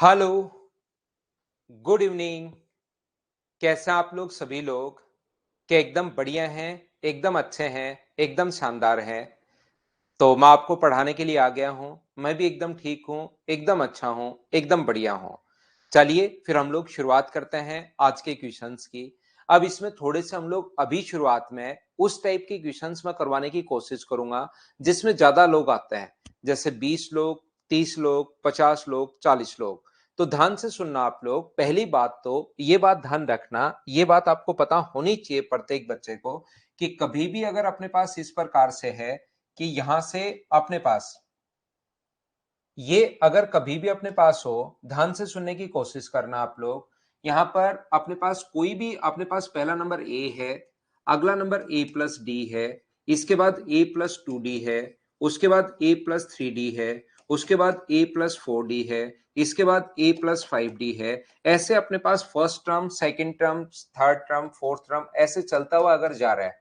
Hello, good evening. कैसे हैं आप लोग सभी लोग? क्या एकदम बढ़िया हैं, एकदम अच्छे हैं, एकदम शानदार हैं? तो मैं आपको पढ़ाने के लिए आ गया हूँ। मैं भी एकदम ठीक हूँ, एकदम अच्छा हूँ, एकदम बढ़िया हूँ। चलिए फिर हम लोग शुरुआत करते हैं आज के क्वेश्चंस की। अब इसमें थोड़े से हम लोग अभी शुरुआत में उस टाइप के क्वेश्चंस में करवाने की कोशिश करूंगा जिसमें ज्यादा लोग आते हैं, जैसे 20 लोग, 30 लोग, 50 लोग, 40 लोग। तो ध्यान से सुनना आप लोग। पहली बात तो ये बात ध्यान रखना, ये बात आपको पता होनी चाहिए प्रत्येक बच्चे को कि कभी भी अगर अपने पास इस प्रकार से है कि यहां से अपने पास ये अगर कभी भी अपने पास हो, ध्यान से सुनने की कोशिश करना आप लोग। यहां पर अपने पास कोई भी अपने पास पहला नंबर ए है, अगला नंबर ए प्लस डी है, इसके बाद ए प्लस टू डी है, उसके बाद ए प्लस थ्री डी है, उसके बाद ए प्लस फोर डी है, इसके बाद ए प्लस फाइव डी है। ऐसे अपने पास first term, second term, third term, fourth term ऐसे चलता हुआ अगर जा रहा है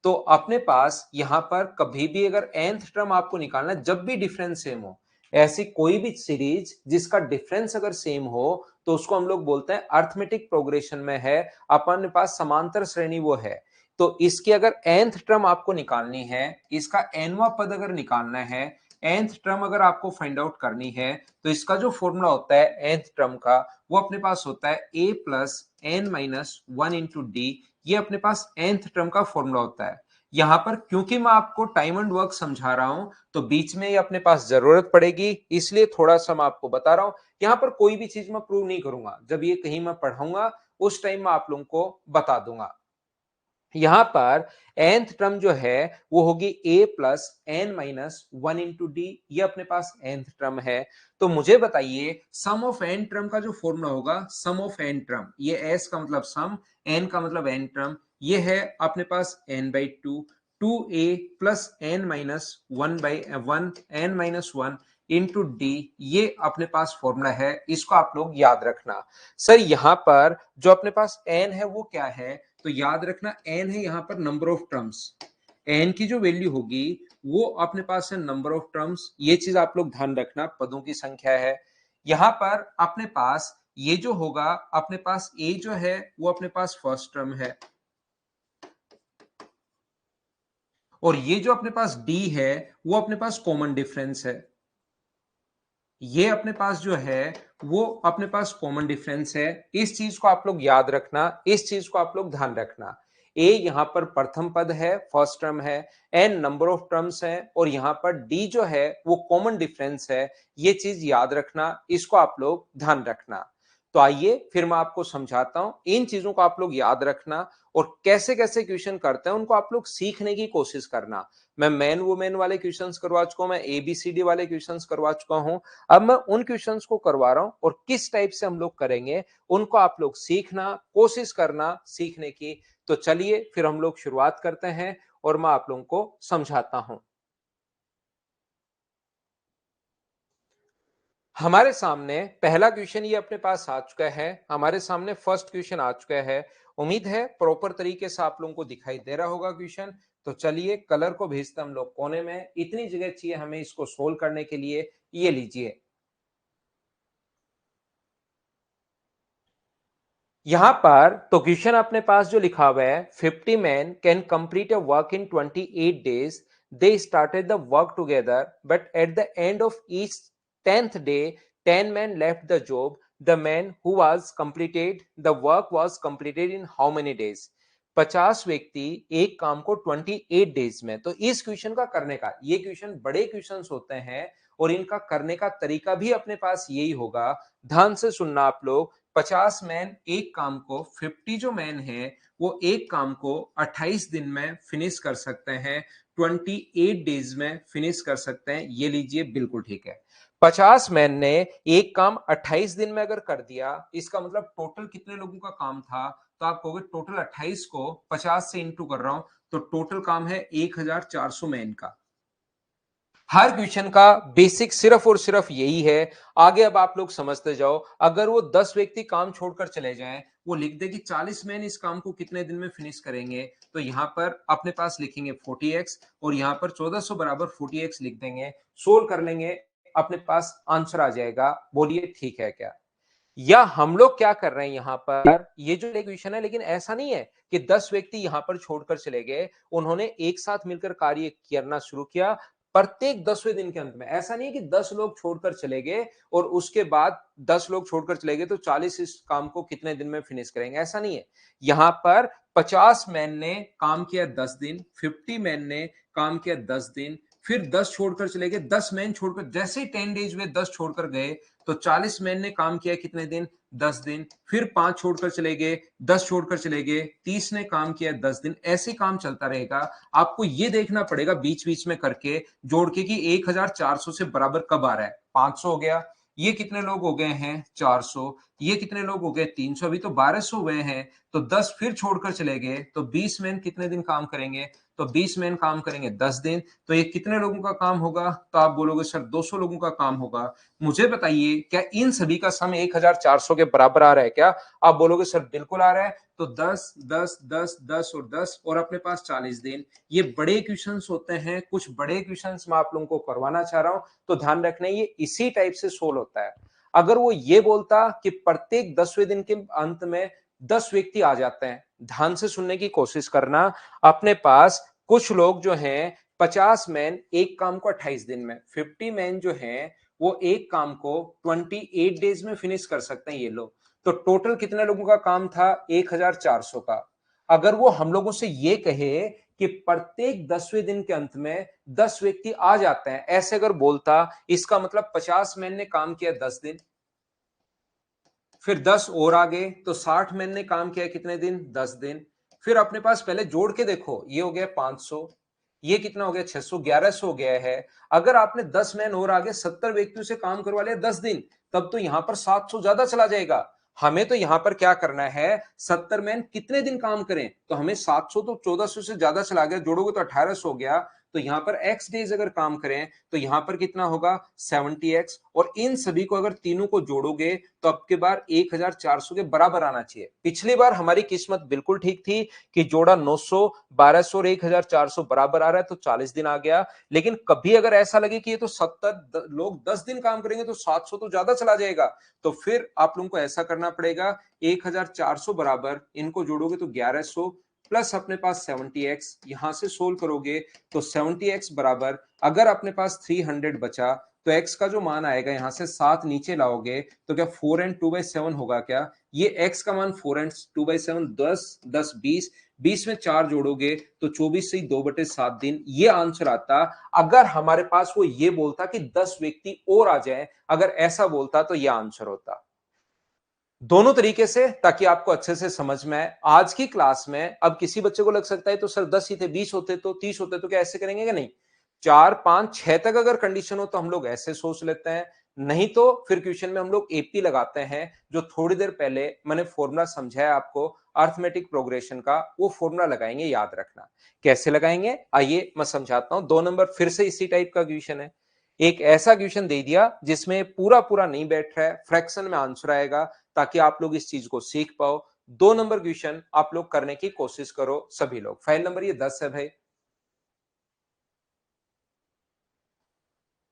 तो अपने पास यहां पर कभी भी अगर nth टर्म आपको निकालना है, जब भी डिफरेंस सेम हो, ऐसी कोई भी सीरीज जिसका डिफरेंस अगर सेम हो तो उसको हम लोग बोलते हैं अर्थमेटिक प्रोग्रेशन में है, अपने पास समांतर श्रेणी वो है। तो इसकी अगर nth टर्म आपको निकालनी है, इसका nवां पद अगर निकालना है, nth टर्म अगर आपको फाइंड आउट करनी है, तो इसका जो फॉर्मूला होता है nth टर्म का, वो अपने पास होता है a plus n minus one into d. ये अपने पास nth टर्म का फॉर्मूला होता है। यहां पर क्योंकि मैं आपको टाइम एंड वर्क समझा रहा हूं तो बीच में ये अपने पास जरूरत पड़ेगी, इसलिए थोड़ा सा मैं आपको बता रहा हूं। यहां पर कोई भी चीज मैं प्रूव नहीं करूंगा, जब ये कहीं मैं पढ़ाऊंगा उस टाइम मैं आप लोगों को बता दूंगा। यहां पर nth टर्म जो है वो होगी a plus n minus one into d. ये अपने पास nth टर्म है। तो मुझे बताइए सम ऑफ n टर्म का जो फॉर्मूला होगा, सम ऑफ n टर्म, ये s का मतलब सम, n का मतलब n टर्म, ये है अपने पास n by two, two a plus n minus one by one, n minus one into d. ये अपने पास फॉर्मूला है, इसको आप लोग याद रखना। सर यहां पर जो अपने पास n है वो क्या है, तो याद रखना n है यहां पर नंबर ऑफ टर्म्स। n की जो वैल्यू होगी वो अपने पास है नंबर ऑफ टर्म्स। ये चीज आप लोग ध्यान रखना, पदों की संख्या है। यहां पर अपने पास ये जो होगा, अपने पास a जो है वो अपने पास फर्स्ट टर्म है, और ये जो अपने पास d है वो अपने पास कॉमन डिफरेंस है। ये अपने पास जो है वो अपने पास कॉमन डिफरेंस है। इस चीज को आप लोग याद रखना, इस चीज को आप लोग ध्यान रखना। ए यहां पर प्रथम पद है, फर्स्ट टर्म है, एन नंबर ऑफ टर्म्स है, और यहां पर डी जो है वो कॉमन डिफरेंस है। ये चीज याद रखना, इसको आप लोग ध्यान रखना। तो आइए फिर मैं आपको समझाता हूं, इन चीजों को आप लोग याद रखना और कैसे कैसे क्वेश्चन करते हैं उनको आप लोग सीखने की कोशिश करना। मैं मैन वुमेन वाले क्वेश्चंस करवा चुका हूं, मैं एबीसीडी वाले क्वेश्चंस करवा चुका हूं। अब मैं उन क्वेश्चंस को करवा रहा हूं और किस टाइप से हम लोग करेंगे उनको आप लोग सीखना, कोशिश करना सीखने की। तो चलिए फिर हम लोग शुरुआत करते हैं और मैं आप लोगों को समझाता हूं। हमारे सामने पहला क्वेश्चन ये अपने पास आ चुका है, हमारे सामने फर्स्ट क्वेश्चन आ चुका है। उम्मीद है प्रॉपर तरीके से आप लोगों को दिखाई दे रहा होगा क्वेश्चन। तो चलिए कलर को भेजते हम लोग कोने में, इतनी जगह चाहिए हमें इसको सोल्व करने के लिए। ये लीजिए, यहां पर तो क्वेश्चन अपने पास जो लिखा हुआ है, 50 man can complete a work in 28 days. They started the work together but at the end of each 10th day 10 man left the job. The man who was completed the work was completed in how many days. 50 व्यक्ति एक काम को 28 days में, तो इस question का करने का, ये क्वेश्चन बड़े क्वेश्चन होते हैं और इनका करने का तरीका भी अपने पास यही होगा। ध्यान से सुनना आप लोग। 50 मैन एक काम को, 50 जो मैन है वो एक काम को 28 दिन में फिनिश कर सकते हैं, 28 डेज में फिनिश कर सकते हैं। ये लीजिए, बिल्कुल ठीक है। 50 मैन ने एक काम 28 दिन में अगर कर दिया, इसका मतलब टोटल कितने लोगों का काम था, तो आप कहोगे टोटल 28 को 50 से इंटू कर रहा हूं तो टोटल काम है 1400 मैन का। हर क्वेश्चन का बेसिक सिर्फ और सिर्फ यही है। आगे अब आप लोग समझते जाओ। अगर वो 10 व्यक्ति काम छोड़कर चले जाएं, वो लिख दे कि 40 मैन इस काम को कितने दिन में फिनिश करेंगे, तो यहां पर अपने पास लिखेंगे 40x और यहां पर 1400 बराबर 40x लिख देंगे। सोल्व कर लेंगे, अपने पास आंसर आ जाएगा। बोलिए ठीक है क्या? या हम लोग क्या कर रहे हैं यहाँ पर, ये जो एक क्वेश्चन है, लेकिन ऐसा नहीं है कि 10 व्यक्ति यहाँ पर छोड़कर चले गए, उन्होंने एक साथ मिलकर कार्य करना शुरू किया प्रत्येक 10वें दिन के अंत में। ऐसा नहीं है कि 10 लोग छोड़कर चले गए और उसके बाद 10 लोग छोड़कर चले गए तो 40 इस काम को कितने दिन में फिनिश करेंगे, ऐसा नहीं है। यहाँ पर 50 मैन ने काम किया 10 दिन, 50 मैन ने काम किया 10 दिन, फिर 10 छोड़कर चले गए, 10 मैन छोड़कर, जैसे ही 10 डेज में 10 छोड़कर गए तो 40 मैन ने काम किया कितने दिन, 10 दिन, फिर 5 छोड़कर चले गए, 10 छोड़कर चले गए, 30 ने काम किया 10 दिन। ऐसे काम चलता रहेगा। आपको ये देखना पड़ेगा बीच बीच में करके जोड़ के कि 1400 से बराबर कब आ रहा है। 500 हो गया, ये कितने लोग हो गए हैं, 400, ये कितने लोग हो गए, 300, अभी तो 1200 हुए हैं। तो 10 फिर छोड़कर चले गए तो 20 मैन कितने दिन काम करेंगे, तो 20 मैन काम करेंगे 10 दिन। तो ये कितने लोगों का काम होगा, तो आप बोलोगे सर 200 लोगों का काम होगा। मुझे बताइए क्या इन सभी का सम 1400 के बराबर आ रहा है क्या? आप बोलोगे सर बिल्कुल आ रहा है। तो 10 10 10 10 और 10 और अपने पास 40 दिन। ये बड़े क्वेश्चंस होते हैं, कुछ बड़े क्वेश्चंस मैं आप लोगों को करवाना चाह रहा हूं, तो ध्यान रखना ये इसी टाइप से सोल्व होता है। अगर वो ये बोलता कि प्रत्येक 10वें दिन के अंत में 10 व्यक्ति आ जाते हैं, ध्यान से सुनने की कोशिश करना। अपने पास कुछ लोग जो हैं 50 मैन एक काम को 28 दिन में, 50 मैन जो हैं वो एक काम को 28 डेज में फिनिश कर सकते हैं ये लोग। तो टोटल कितने लोगों का काम था, 1400 का। अगर वो हम लोगों से ये कहे कि प्रत्येक 10वें दिन के अंत में 10 व्यक्ति आ जाते हैं, ऐसे अगर बोलता, इसका मतलब 50 मैन ने काम किया 10 दिन, फिर 10 और आ गए तो 60 मैन ने काम किया कितने दिन, 10 दिन। फिर अपने पास पहले जोड़ के देखो, ये हो गया 500, ये कितना हो गया 600, 1100 हो गया है। अगर आपने 10 मैन और आगे 70 व्यक्तियों से काम करवा लिया 10 दिन, तब तो यहां पर 700 ज्यादा चला जाएगा। हमें तो यहां पर क्या करना है, 70 मैन कितने दिन काम करें, तो हमें 700 तो 1400 से ज्यादा चला गया, जोड़ोगे तो 1800 हो गया। तो यहां पर x डेज अगर काम करें तो यहां पर कितना होगा 70x, और इन सभी को अगर तीनों को जोड़ोगे तो अब के बार 1400 के बराबर आना चाहिए। पिछली बार हमारी किस्मत बिल्कुल ठीक थी कि जोड़ा 900, 1200 और 1400 बराबर आ रहा है तो 40 दिन आ गया। लेकिन कभी अगर ऐसा लगे कि ये तो 70 लोग 10 दिन काम करेंगे तो 700 तो ज्यादा चला जाएगा, तो फिर आप लोगों को ऐसा करना पड़ेगा, 1400 बराबर इनको जोड़ोगे तो 1100 प्लस अपने पास 70x, यहां से सोल्व करोगे तो 70x बराबर, अगर अपने पास 300 बचा तो x का जो मान आएगा यहां से 7 नीचे लाओगे तो क्या 4 एंड 2/7 होगा क्या? ये x का मान 4 एंड 2/7, 10 10 20, 20 में 4 जोड़ोगे तो 24 से 2/7 दिन, ये आंसर आता। अगर हमारे पास वो ये बोलता कि 10 व्यक्ति और आ जाए, अगर ऐसा बोलता तो ये आंसर होता। दोनों तरीके से, ताकि आपको अच्छे से समझ में आए। आज की क्लास में अब किसी बच्चे को लग सकता है तो सर 10 ही थे, 20 होते तो, 30 होते तो क्या ऐसे करेंगे क्या? नहीं, 4 5 6 तक अगर कंडीशन हो तो हम लोग ऐसे सोच लेते हैं, नहीं तो फिर क्वेश्चन में हम लोग एपी लगाते हैं, जो थोड़ी देर पहले मैंने फॉर्मूला समझाया आपको अर्थमेटिक प्रोग्रेशन का, वो फॉर्मूला लगाएंगे, याद रखना। कैसे लगाएंगे आइए मैं समझाता हूं। 2 नंबर फिर से इसी टाइप का क्वेश्चन है। एक ऐसा क्वेश्चन दे दिया जिसमें पूरा पूरा नहीं बैठ रहा है, फ्रैक्शन में आंसर आएगा, ताकि आप लोग इस चीज को सीख पाओ। 2 नंबर क्वेश्चन आप लोग करने की कोशिश करो सभी लोग। फाइल नंबर ये 10 है भाई,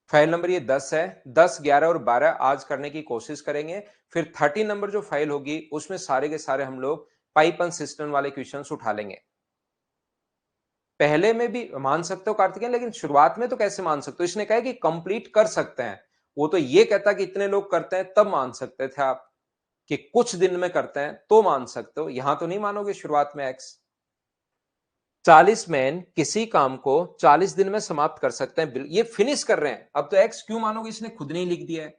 फाइल नंबर ये 10 है। 10 11 और 12 आज करने की कोशिश करेंगे। फिर 30 नंबर जो फाइल होगी उसमें सारे के सारे हम लोग पाइप एंड सिस्टम वाले क्वेश्चन उठा लेंगे। पहले में भी मान सकते हो कार्तिकेय, लेकिन शुरुआत में तो कैसे मान सकते हो? इसने कहा कि कंप्लीट कर सकते हैं, वो तो ये कहता कि इतने लोग करते हैं तब मान सकते थे आप, कि कुछ दिन में करते हैं तो मान सकते हो, यहां तो नहीं मानोगे शुरुआत में एक्स। 40 मैन किसी काम को 40 दिन में समाप्त कर सकते हैं, ये फिनिश कर रहे हैं, अब तो एक्स क्यों मानोगे, इसने खुद नहीं लिख दिया है।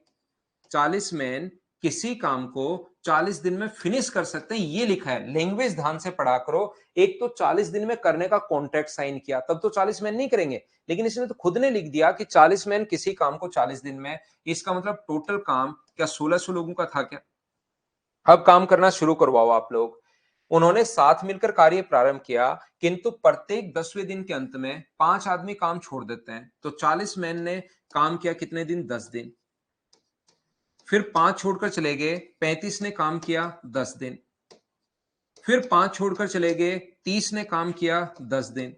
40 मैन किसी काम को 40 दिन में फिनिश कर सकते हैं, ये लिखा है। लैंग्वेज ध्यान से पढ़ा करो। एक तो 40 दिन में करने का कॉन्ट्रैक्ट साइन किया, तब तो 40 मैन नहीं करेंगे, लेकिन इसने तो खुद ने लिख दिया कि 40 मैन किसी काम को 40 दिन में, इसका मतलब टोटल काम क्या 1600 लोगों का था क्या? अब काम करना शुरू करवाओ आप लोग। उन्होंने साथ मिलकर कार्य प्रारंभ किया, किंतु प्रत्येक 10वें दिन के अंत में 5 आदमी काम छोड़ देते हैं। तो 40 मैन ने काम किया कितने दिन, 10 दिन। फिर 5 छोड़कर चले गए, 35 ने काम किया 10 दिन। फिर 5 छोड़कर चले गए, 30 ने काम किया 10 दिन।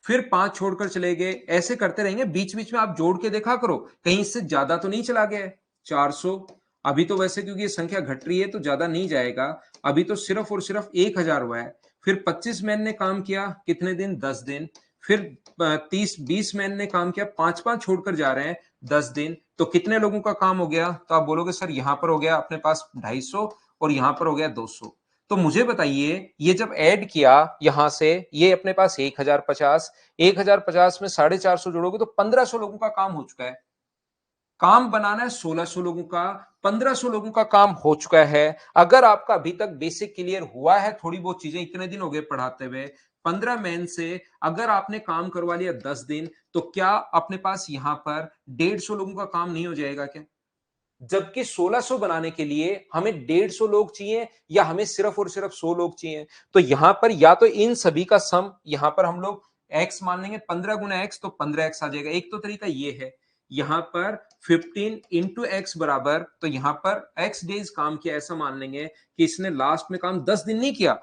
फिर 5 छोड़कर चले गए, ऐसे करते रहेंगे। बीच बीच में आप जोड़ के देखा करो, कहीं इससे ज्यादा तो नहीं चला गया है। 400, अभी तो वैसे क्योंकि ये संख्या घट रही है तो ज्यादा नहीं जाएगा, अभी तो सिर्फ और सिर्फ 1000 हुआ है। फिर 25 मैन ने काम किया, कितने दिन? 10 दिन। फिर 20 मैन ने काम किया, 5-5 छोड़कर जा रहे हैं, 10 दिन। तो कितने लोगों का काम हो गया? तो आप बोलोगे सर यहां पर हो गया अपने पास 250 और यहां पर हो गया 200। तो मुझे बताइए, ये जब ऐड किया यहां से, ये अपने पास 1050, 1050 में 450 जोड़ोगे तो 1500 लोगों का काम हो चुका है। काम बनाना है 1600 लोगों का, 1500 लोगों का काम हो चुका है। अगर आपका अभी तक बेसिक क्लियर हुआ है, थोड़ी बहुत चीजें, इतने दिन हो गए पढ़ाते हुए, 15 मैन से अगर आपने काम करवा लिया 10 दिन, तो क्या अपने पास यहां पर 150 लोगों का काम नहीं हो जाएगा क्या? जबकि 1600 बनाने के लिए हमें 150 लोग चाहिए, या हमें सिर्फ और सिर्फ 100 लोग चाहिए। तो यहां पर या तो इन सभी का सम यहां पर हम लोग x मान लेंगे, 15 गुना x तो 15x आ जाएगा। एक तो तरीका ये है, यहां पर 15 इंटू एक्स बराबर, तो यहां पर x डेज काम किया ऐसा मान लेंगे कि इसने लास्ट में काम 10 दिन नहीं किया,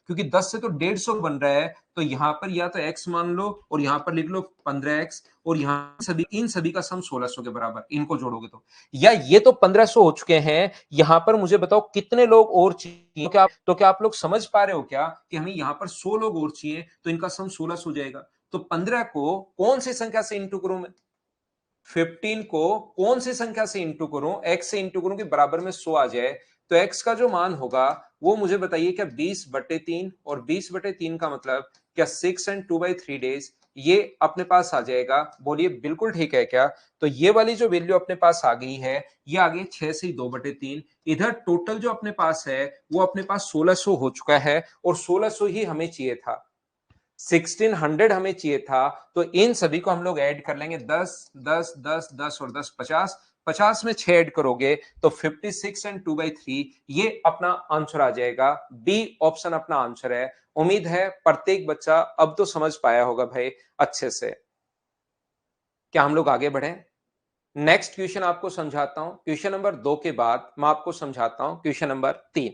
क्योंकि 10 से तो 150 बन रहा है। तो यहां पर या तो x मान लो और यहां पर लिख लो 15x, और यहां सभी इन सभी का सम 1600 के बराबर, इनको जोड़ोगे तो, या ये तो 1500 हो चुके हैं। यहां पर मुझे बताओ कितने लोग और चाहिए? क्या आप लोग समझ पा रहे हो क्या कि हमें यहां पर 100 लोग और चाहिए, तो इनका सम 1600 हो जाएगा। तो 15 को कौन सी संख्या से इंटू करूं मैं? 15 को कौन सी संख्या से इंटू करूं? x से इंटू करूं कि बराबर में 100 आ जाए। तो x का जो मान होगा वो मुझे बताइए, क्या 20/3, और 20/3 का मतलब क्या 6 एंड 2/3 डेज, ये अपने पास आ जाएगा। बोलिए बिल्कुल ठीक है क्या? तो ये वाली जो वैल्यू अपने पास आ गई है, ये आ गई 6 से 2/3। इधर टोटल जो अपने पास है वो अपने पास 1600 हो चुका है, और 1600 ही हमें चाहिए था, 1600 हमें चाहिए था। तो इन सभी को हम लोग ऐड कर लेंगे, 10 10 10 10 और 10 50, 50 में 6 ऐड करोगे तो 56 एंड 2/3, ये अपना आंसर आ जाएगा। बी ऑप्शन अपना आंसर है। उम्मीद है प्रत्येक बच्चा अब तो समझ पाया होगा भाई अच्छे से। क्या हम लोग आगे बढ़े? नेक्स्ट क्वेश्चन आपको समझाता हूं। क्वेश्चन नंबर 2 के बाद मैं आपको समझाता हूं क्वेश्चन नंबर 3।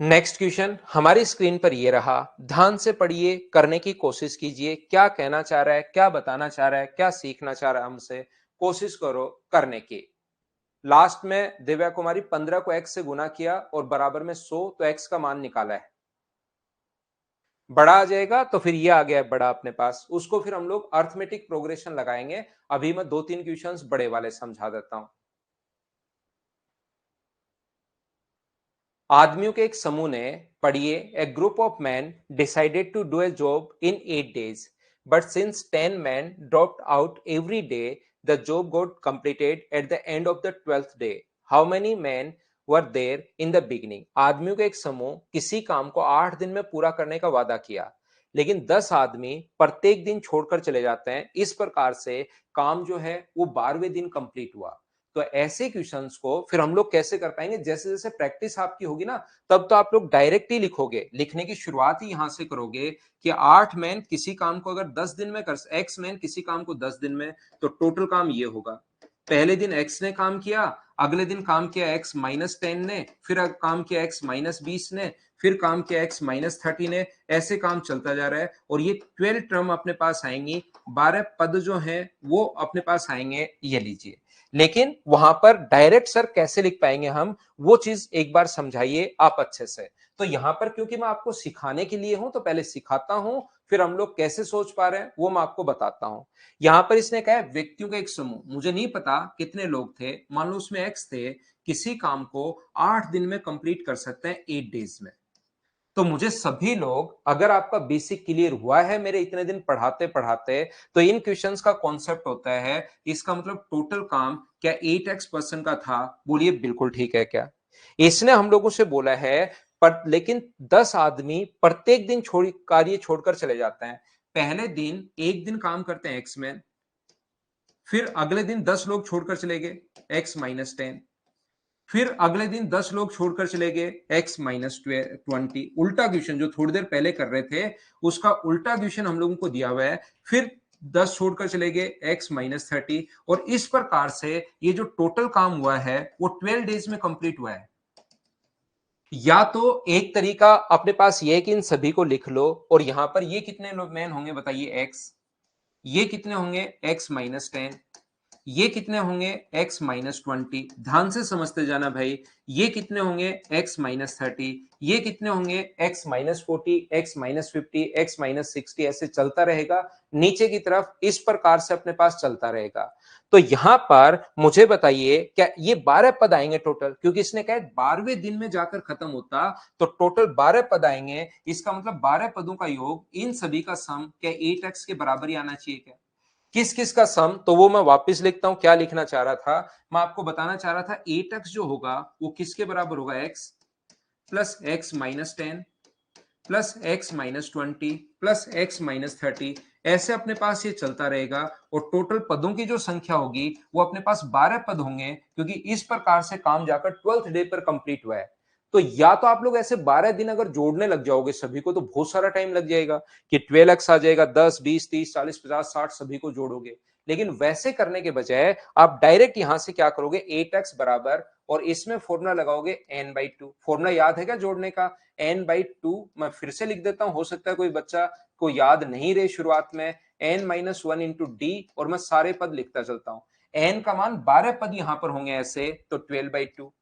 नेक्स्ट क्वेश्चन हमारी स्क्रीन पर ये रहा, ध्यान से पढ़िए, करने की कोशिश कीजिए, क्या कहना चाह रहा है, क्या बताना चाह रहा है, क्या सीखना चाह रहा है हमसे, कोशिश करो करने की। लास्ट में दिव्या कुमारी 15 को x से गुना किया और बराबर में 100, तो x का मान निकाला है, बड़ा आ जाएगा, तो फिर ये आ गया है बड़ा अपने पास। उसको फिर हम लोग अर्थमेटिक प्रोग्रेशन लगाएंगे। अभी मैं 2-3 क्वेश्चंस बड़े वाले समझा देता हूं। आदमियों के एक समूह ने, पढ़िए, a group of man decided to do a job in 8 days, but since 10 men dropped out every day, the job got completed at the end of the 12th day. How many men were there in the beginning? आदमियों का एक समूह किसी काम को 8 दिन में पूरा करने का वादा किया, लेकिन 10 आदमी प्रत्येक दिन छोड़कर चले जाते हैं। इस प्रकार से काम जो है वो 12वें दिन कंप्लीट हुआ। तो ऐसे क्वेश्चंस को फिर हम लोग कैसे कर पाएंगे? जैसे जैसे प्रैक्टिस आपकी होगी ना, तब तो आप लोग डायरेक्ट ही लिखोगे, लिखने की शुरुआत ही यहां से करोगे कि 8 मैन किसी काम को अगर 10 दिन में कर, एक्स मैन किसी काम को 10 दिन में, तो टोटल काम ये होगा। पहले दिन एक्स ने काम किया, अगले दिन काम किया एक्स -10 ने, फिर काम किया एक्स -20 ने, फिर काम किया एक्स -30 ने। ऐसे काम चलता जा रहा है, और ये 12 टर्म अपने पास आएंगी, 12 पद जो हैं वो अपने पास आएंगे, ये लीजिए। लेकिन वहां पर डायरेक्ट सर कैसे लिख पाएंगे हम, वो चीज एक बार समझाइए आप अच्छे से। तो यहां पर क्योंकि मैं आपको सिखाने के लिए हूं, तो पहले सिखाता हूं, फिर हम लोग कैसे सोच पा रहे हैं वो मैं आपको बताता हूं। यहां पर इसने कहा है व्यक्तियों का एक समूह, मुझे नहीं पता कितने लोग थे, मान लो उसमें एक्स थे, किसी काम को 8 दिन में कंप्लीट कर सकते हैं 8 डेज में। तो मुझे सभी लोग, अगर आपका बेसिक क्लियर हुआ है मेरे इतने दिन पढ़ाते पढ़ाते, तो इन क्वेश्चंस का कॉन्सेप्ट होता है, इसका मतलब टोटल काम क्या 8x पर्सन का था? बोलिए बिल्कुल ठीक है क्या? इसने हम लोगों से बोला है, पर लेकिन 10 आदमी प्रत्येक दिन कार्य छोड़कर चले जाते हैं। पहले दिन एक दिन काम करते हैं एक्स मैन, फिर अगले दिन 10 लोग छोड़कर चले गए, x-10, फिर अगले दिन 10 लोग छोड़कर चले गए, x-20। उल्टा क्वेश्चन जो थोड़ी देर पहले कर रहे थे, उसका उल्टा क्वेश्चन हम लोगों को दिया हुआ है। फिर 10 छोड़कर चले गए, x-30, और इस प्रकार से ये जो टोटल काम हुआ है वो 12 डेज में कंप्लीट हुआ है। या तो एक तरीका अपने पास ये है कि इन सभी को लिख लो और यहां पर ये कितने मैन होंगे बताइए x, ये कितने होंगे x माइनस 10, ये कितने होंगे x माइनस 20, ध्यान से समझते जाना भाई, ये कितने होंगे x माइनस 30, ये कितने होंगे x minus 40, x minus 50, x minus 60, ऐसे चलता रहेगा नीचे की तरफ, इस प्रकार से अपने पास चलता रहेगा। तो यहां पर मुझे बताइए क्या ये 12 पद आएंगे टोटल, क्योंकि इसने कहा 12वें दिन में जाकर खत्म होता, तो टोटल 12 पद आएंगे, इसका मतलब 12 पदों का योग इन सभी का सम क्या 8x के बराबर ही आना चाहिए क्या? किस किस का सम, तो वो मैं वापस लिखता हूं, क्या लिखना चाह रहा था, मैं आपको बताना चाह रहा था 8x जो होगा वो किसके बराबर होगा, x plus x minus 10 plus x minus 20 plus x minus 30, ऐसे अपने पास ये चलता रहेगा और टोटल पदों की जो संख्या होगी वो अपने पास 12 पद होंगे, क्योंकि इस प्रकार से काम जाकर 12th डे पर कंप्लीट हुआ है। तो या तो आप लोग ऐसे 12 दिन अगर जोड़ने लग जाओगे सभी को तो बहुत सारा टाइम लग जाएगा कि 12x आ जाएगा, 10 20 30 40 50 60 सभी को जोड़ोगे, लेकिन वैसे करने के बजाय आप डायरेक्ट यहां से क्या करोगे 8x बराबर, और इसमें फॉर्मूला लगाओगे n/2, फॉर्मूला याद है क्या जोड़ने का, n/2, मैं फिर से लिख देता हूं, हो सकता है कोई बच्चा को याद नहीं रहे शुरुआत में, n-1 इंटू डी, और मैं सारे पद लिखता चलता हूं, n का मान 12 पद यहां पर होंगे ऐसे, तो 12/2,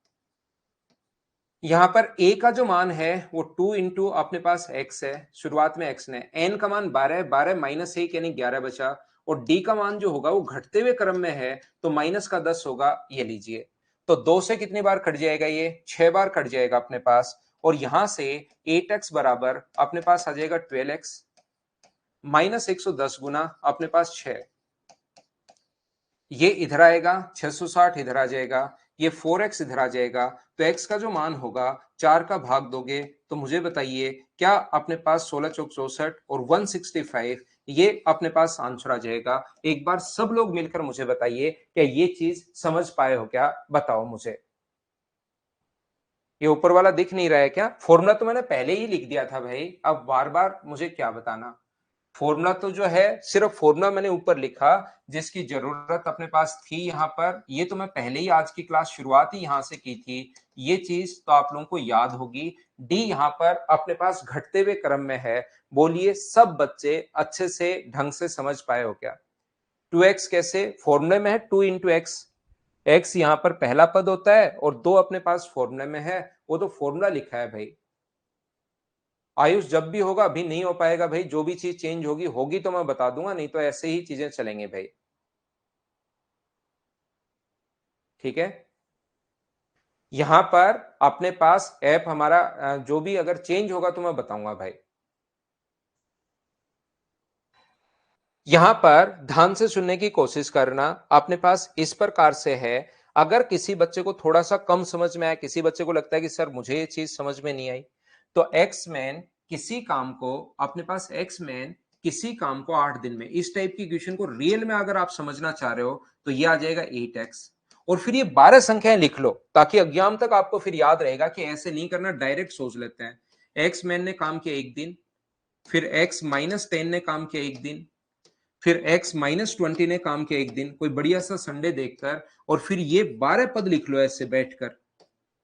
यहां पर a का जो मान है वो 2 इंटू अपने पास x है, शुरुआत में x ने, n का मान 12, 12 माइनस 1 यानी 11 बचा, और d का मान जो होगा वो घटते हुए क्रम में है तो माइनस का 10 होगा, ये लीजिए। तो 2 से कितनी बार कट जाएगा, ये 6 बार कट जाएगा अपने पास, और यहां से 8x बराबर अपने पास आ जाएगा 12x माइनस 110 गुना अपने पास 6, ये इधर आएगा 660 इधर आ जाएगा, ये 4x इधर आ जाएगा, तो x का जो मान होगा 4 का भाग दोगे तो मुझे बताइए क्या अपने पास 16 चौक 64 और 165, ये अपने पास आंसर आ जाएगा। एक बार सब लोग मिलकर मुझे बताइए क्या ये चीज समझ पाए हो क्या, बताओ मुझे। ये ऊपर वाला दिख नहीं रहा है क्या, फॉर्मूला तो मैंने पहले ही लिख दिया था भाई, अब बार बार मुझे क्या बताना, फॉर्मूला तो जो है सिर्फ फॉर्मूला मैंने ऊपर लिखा, जिसकी जरूरत अपने पास थी यहां पर, ये तो मैं पहले ही आज की क्लास शुरुआत ही यहां से की थी, ये चीज तो आप लोगों को याद होगी। डी यहां पर अपने पास घटते हुए क्रम में है, बोलिए सब बच्चे अच्छे से ढंग से समझ पाए हो क्या। 2x कैसे, फॉर्मूले में है 2 इंटू एक्स, एक्स यहां पर पहला पद होता है और 2 अपने पास फॉर्मूले में है, वो तो फॉर्मूला लिखा है भाई। आयुष जब भी होगा, अभी नहीं हो पाएगा भाई, जो भी चीज चेंज होगी होगी तो मैं बता दूंगा, नहीं तो ऐसे ही चीजें चलेंगे भाई, ठीक है। यहां पर अपने पास ऐप हमारा जो भी अगर चेंज होगा तो मैं बताऊंगा भाई। यहां पर ध्यान से सुनने की कोशिश करना, अपने पास इस प्रकार से है, अगर किसी बच्चे को थोड़ा सा कम समझ में आया, किसी बच्चे को लगता है कि सर मुझे ये चीज समझ में नहीं आई, तो एक्स मैन किसी काम को, अपने पास एक्स मैन किसी काम को 8 दिन में, इस टाइप की क्वेश्चन को रियल में अगर आप समझना चाह रहे हो तो ये आ जाएगा 8x, और फिर ये 12 संख्याएं लिख लो ताकि एग्जाम तक आपको फिर याद रहेगा कि ऐसे नहीं करना, डायरेक्ट सोच लेते हैं। एक्स मैन ने काम किया 1 दिन, फिर एक्स माइनस 10 ने काम किया 1 दिन, फिर x माइनस 20 ने काम किया 1 दिन, कोई बढ़िया सा संडे देखकर, और फिर ये 12 पद लिख लो ऐसे बैठकर।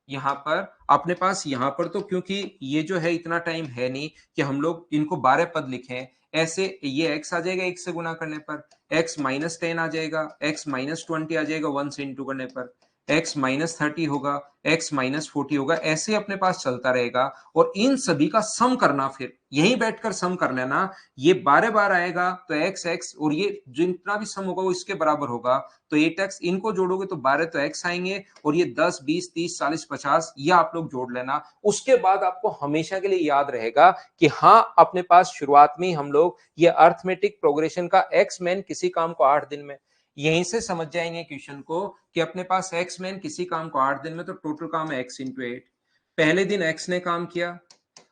यहां पर अपने पास, यहां पर तो क्योंकि ये जो है इतना टाइम है नहीं कि हम लोग इनको 12 पद लिखें, ऐसे ये x आ जाएगा 1 से गुना करने पर, x माइनस 10 आ जाएगा, x माइनस 20 आ जाएगा 1 से इंटू करने पर, x माइनस 30 होगा, x माइनस 40 होगा, ऐसे अपने पास चलता रहेगा, और इन सभी का सम करना, फिर यहीं बैठकर सम कर लेना, ये 12 बार आएगा तो x और ये जितना भी सम होगा वो इसके बराबर होगा, तो 8x, इनको जोड़ोगे तो 12 तो x आएंगे, और ये 10 20 30 40 50 ये आप लोग जोड़ लेना। उसके बाद आपको हमेशा के लिए याद रहेगा कि हाँ अपने पास शुरुआत में ही हम लोग ये अर्थमेटिक प्रोग्रेशन का एक्स मैन किसी काम को 8 दिन में, यहीं से समझ जाएंगे क्वेश्चन को कि अपने पास एक्स मैन किसी काम को 8 दिन में, तो टोटल काम है x इंटू 8, पहले दिन x ने काम किया,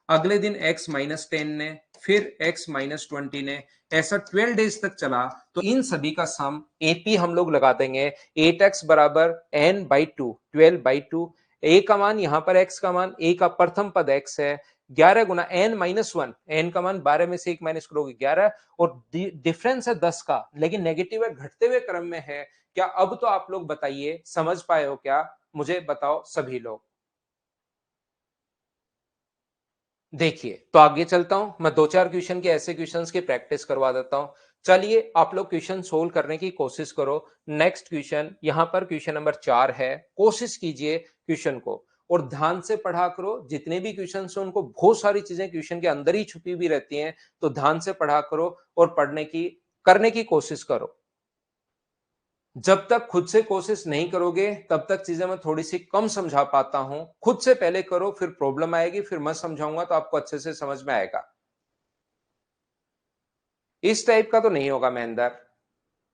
अगले दिन x माइनस 10 ने, फिर x माइनस 20 ने, ऐसा 12 डेज तक चला, तो इन सभी का सम एपी हम लोग लगा देंगे, 8x बराबर n/2, 12/2, a का मान यहां पर x का मान, a का प्रथम पद x है, 11 गुना n-1, n का मान 12 में से 1 माइनस करोगे 11, और डिफरेंस है 10 का, लेकिन नेगेटिव है, घटते हुए क्रम में है क्या, अब तो आप लोग बताइए समझ पाए हो क्या, मुझे बताओ सभी लोग। देखिए, तो आगे चलता हूं, मैं दो चार क्वेश्चन के ऐसे क्वेश्चंस की प्रैक्टिस करवा देता हूं। चलिए आप लोग क्वेश्चन सोल्व करने की कोशिश करो। नेक्स्ट क्वेश्चन, यहां पर क्वेश्चन नंबर 4 है। कोशिश कीजिए क्वेश्चन को और ध्यान से पढ़ा करो। जितने भी क्वेश्चन हैं उनको बहुत सारी चीजें क्वेश्चन के अंदर ही छुपी हुई रहती हैं, तो ध्यान से पढ़ा करो और पढ़ने की करने की कोशिश करो। जब तक खुद से कोशिश नहीं करोगे तब तक चीजें मैं थोड़ी सी कम समझा पाता हूं। खुद से पहले करो, फिर प्रॉब्लम आएगी, फिर मैं समझाऊंगा तो आपको अच्छे से समझ में आएगा। इस टाइप का तो नहीं होगा महेंद्र,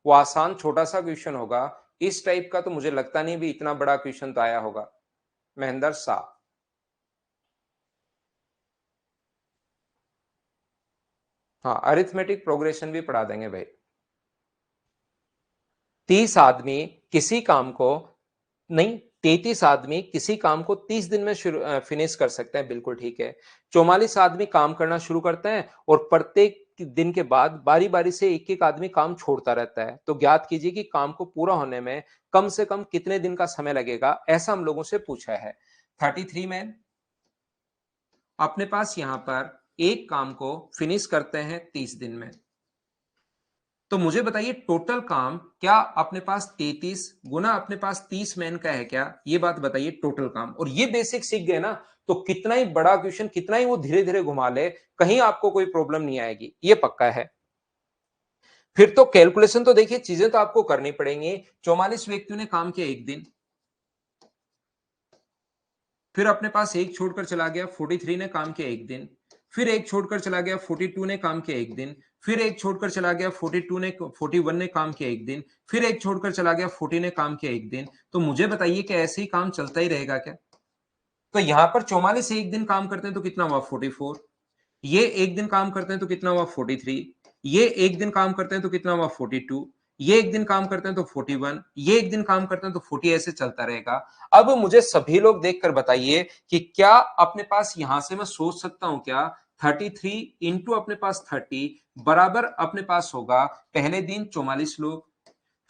वो आसान छोटा सा क्वेश्चन होगा। इस टाइप का तो मुझे लगता नहीं भी इतना बड़ा क्वेश्चन तो आया होगा महेंद्र साहब। हाँ, अरिथमेटिक प्रोग्रेशन भी पढ़ा देंगे भाई। 30 आदमी किसी काम को नहीं 33 आदमी किसी काम को 30 दिन में फिनिश कर सकते हैं, बिल्कुल ठीक है। 44 आदमी काम करना शुरू करते हैं और प्रत्येक दिन के बाद बारी बारी से एक एक आदमी काम छोड़ता रहता है। तो ज्ञात कीजिए कि काम को पूरा होने में कम से कम कितने दिन का समय लगेगा, ऐसा हम लोगों से पूछा है। 33 में अपने पास यहां पर एक काम को फिनिश करते हैं 30 दिन में। तो मुझे बताइए टोटल काम क्या अपने पास 33 गुना अपने पास 30 मैन का है क्या, ये बात बताइए टोटल काम। और ये बेसिक सीख गए ना, तो कितना ही बड़ा क्वेश्चन कितना ही वो धीरे धीरे घुमा ले, कहीं आपको कोई प्रॉब्लम नहीं आएगी, ये पक्का है। फिर तो कैलकुलेशन तो देखिए, चीजें तो आपको करनी पड़ेंगी। 44 व्यक्तियों ने काम किया एक दिन, फिर अपने पास एक छोड़कर चला गया 43 ने काम किया एक दिन, फिर एक छोड़कर चला गया 42 ने काम किया एक दिन, फिर एक छोड़कर चला गया 41 ने काम किया एक दिन, फिर एक छोड़कर चला गया 40 ने काम किया एक दिन। तो मुझे बताइए कि ऐसे ही काम चलता ही रहेगा क्या? तो यहां पर 44 एक दिन काम करते हैं तो कितना हुआ 44, ये एक दिन काम करते हैं तो कितना हुआ 43, ये एक दिन काम करते हैं तो कितना हुआ 42, ये एक दिन काम करते हैं तो 41, ये एक दिन काम करते हैं तो 40, ऐसे चलता रहेगा। अब मुझे सभी लोग देखकर बताइए कि क्या अपने पास यहां से मैं सोच सकता हूं क्या 33 इंटू अपने पास 30 बराबर अपने पास होगा पहले दिन 44 लोग,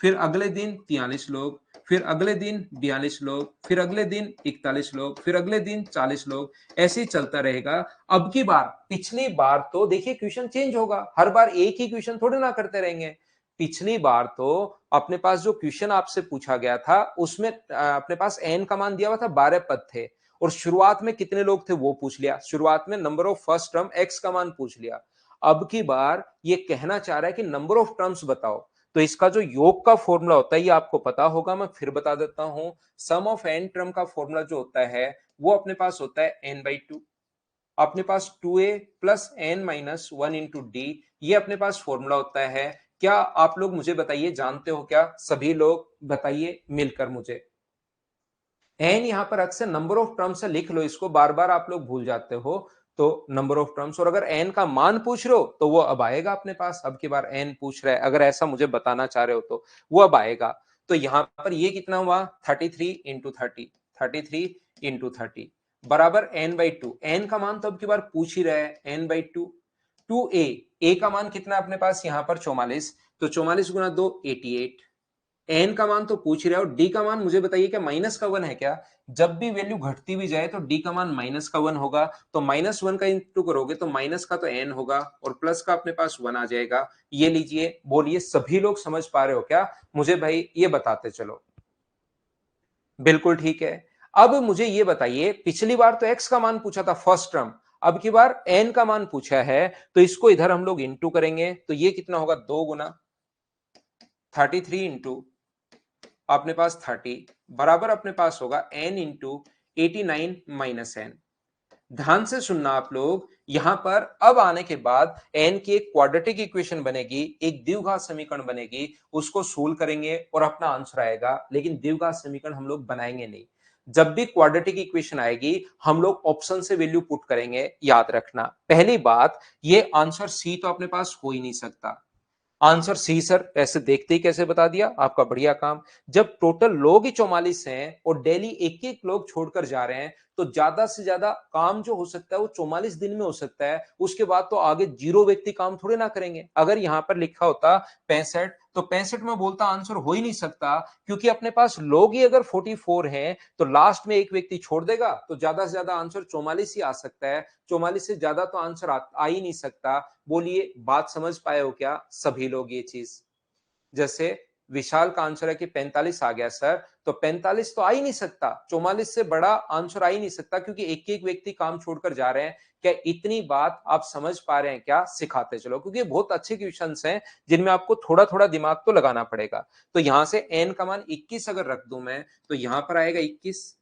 फिर अगले दिन 43 लोग, फिर अगले दिन 42 लोग, फिर अगले दिन 41 लोग, फिर अगले दिन 40 लोग, ऐसे ही चलता रहेगा। अब की बार पिछली बार तो देखिए क्वेश्चन चेंज होगा, हर बार एक ही क्वेश्चन थोड़े ना करते रहेंगे। पिछली बार तो अपने पास जो क्वेश्चन आपसे पूछा गया था उसमें अपने पास एन का मान दिया हुआ था, 12 पद थे और शुरुआत में कितने लोग थे वो पूछ लिया, शुरुआत में number of first term x का मान पूछ लिया। अब की बार ये कहना चाह रहा है कि नंबर ऑफ टर्म्स बताओ। तो इसका जो योग का फॉर्मूला होता है ये आपको पता होगा, मैं फिर बता देता हूं। सम ऑफ एन टर्म का फॉर्मूला जो होता है वो अपने पास होता है n/2, अपने पास 2a plus n minus 1 into d, ये अपने पास फॉर्मूला होता है। क्या आप लोग मुझे बताइए जानते हो क्या? सभी लोग बताइए मिलकर मुझे। एन यहां पर अक्सर नंबर ऑफ टर्म्स है, लिख लो इसको, बार बार आप लोग भूल जाते हो। तो नंबर ऑफ टर्म्स, और अगर एन का मान पूछ रहे हो तो वो अब आएगा अपने पास। अब की बार एन पूछ रहा है, अगर ऐसा मुझे बताना चाह रहे हो तो वो अब आएगा। तो यहां पर ये कितना हुआ 33 इंटू 30, 33 इंटू 30 बराबर n/2। एन का मान तो अब की बार पूछ ही रहा है n/2। 2a, ए का मान कितना अपने पास यहां पर 44, तो 44 गुना 2 88। एन का मान तो पूछ रहे हो, डी का मान मुझे बताइए क्या माइनस का 1 है क्या? जब भी वैल्यू घटती भी जाए तो डी का मान माइनस का 1 होगा, तो -1 का इंटू करोगे तो माइनस का तो एन होगा और प्लस का अपने पास 1 आ जाएगा। ये लीजिए, बोलिए सभी लोग समझ पा रहे हो क्या? मुझे भाई ये बताते चलो। बिल्कुल ठीक है। अब मुझे ये बताइए, पिछली बार तो एक्स का मान पूछा था फर्स्ट टर्म, अब की बार एन का मान पूछा है, तो इसको इधर हम लोग इंटू करेंगे तो ये कितना होगा 2 गुना 33 इंटू अपने पास 30 बराबर अपने पास होगा n इंटू 89 माइनस एन। ध्यान से सुनना आप लोग, यहां पर अब आने के बाद n की एक क्वाड्रेटिक इक्वेशन बनेगी, एक द्विघात समीकरण बनेगी, उसको सोल्व करेंगे और अपना आंसर आएगा। लेकिन द्विघात समीकरण हम लोग बनाएंगे नहीं। जब भी क्वाड्रेटिक इक्वेशन आएगी हम लोग ऑप्शन से वैल्यू पुट करेंगे, याद रखना। पहली बात, ये आंसर सी तो अपने पास हो ही नहीं सकता। आंसर सी सर, ऐसे देखते ही कैसे बता दिया, आपका बढ़िया काम। जब टोटल लोग ही 44 हैं और डेली एक एक लोग छोड़कर जा रहे हैं, तो ज्यादा से ज्यादा काम जो हो सकता है वो 44 दिन में हो सकता है। उसके बाद तो आगे जीरो व्यक्ति काम थोड़े ना करेंगे। अगर यहां पर लिखा होता 65 तो 65 में बोलता आंसर हो ही नहीं सकता, क्योंकि अपने पास लोग ही अगर 44 हैं तो लास्ट में एक व्यक्ति छोड़ देगा तो ज्यादा से ज्यादा आंसर 44 ही आ सकता है। 44 से ज्यादा तो आंसर आ ही नहीं सकता। बोलिए बात समझ पाए हो क्या सभी लोग ये चीज? जैसे विशाल का आंसर है कि 45 आ गया सर, तो 45 तो आ ही नहीं सकता, 44 से बड़ा आंसर आ ही नहीं सकता, क्योंकि एक एक व्यक्ति काम छोड़कर जा रहे हैं। क्या इतनी बात आप समझ पा रहे हैं क्या? सिखाते चलो, क्योंकि बहुत अच्छे क्वेश्चंस हैं जिनमें आपको थोड़ा थोड़ा दिमाग तो लगाना पड़ेगा। तो यहां से n का मान 21 अगर रख दूं मैं, तो यहां पर आएगा 21,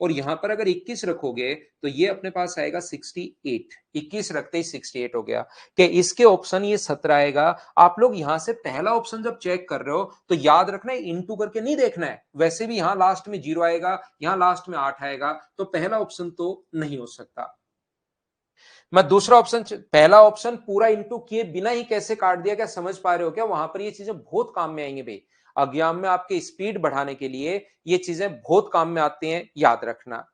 और यहां पर अगर 21 रखोगे तो ये अपने पास आएगा 68। 21 रखते ही 68 हो गया। कि इसके ऑप्शन ये 17 आएगा। आप लोग यहां से पहला ऑप्शन जब चेक कर रहे हो तो याद रखना है, इंटू करके नहीं देखना है। वैसे भी यहां लास्ट में 0 आएगा, यहां लास्ट में 8 आएगा, तो पहला ऑप्शन तो नहीं हो सकता। मैं दूसरा ऑप्शन, पहला ऑप्शन पूरा इंटू किए बिना ही कैसे काट दिया, क्या समझ पा रहे हो क्या? वहां पर ये चीजें बहुत काम में आएंगी भाई। एग्जाम में आपके स्पीड बढ़ाने के लिए ये चीजें बहुत काम में आती हैं, याद रखना।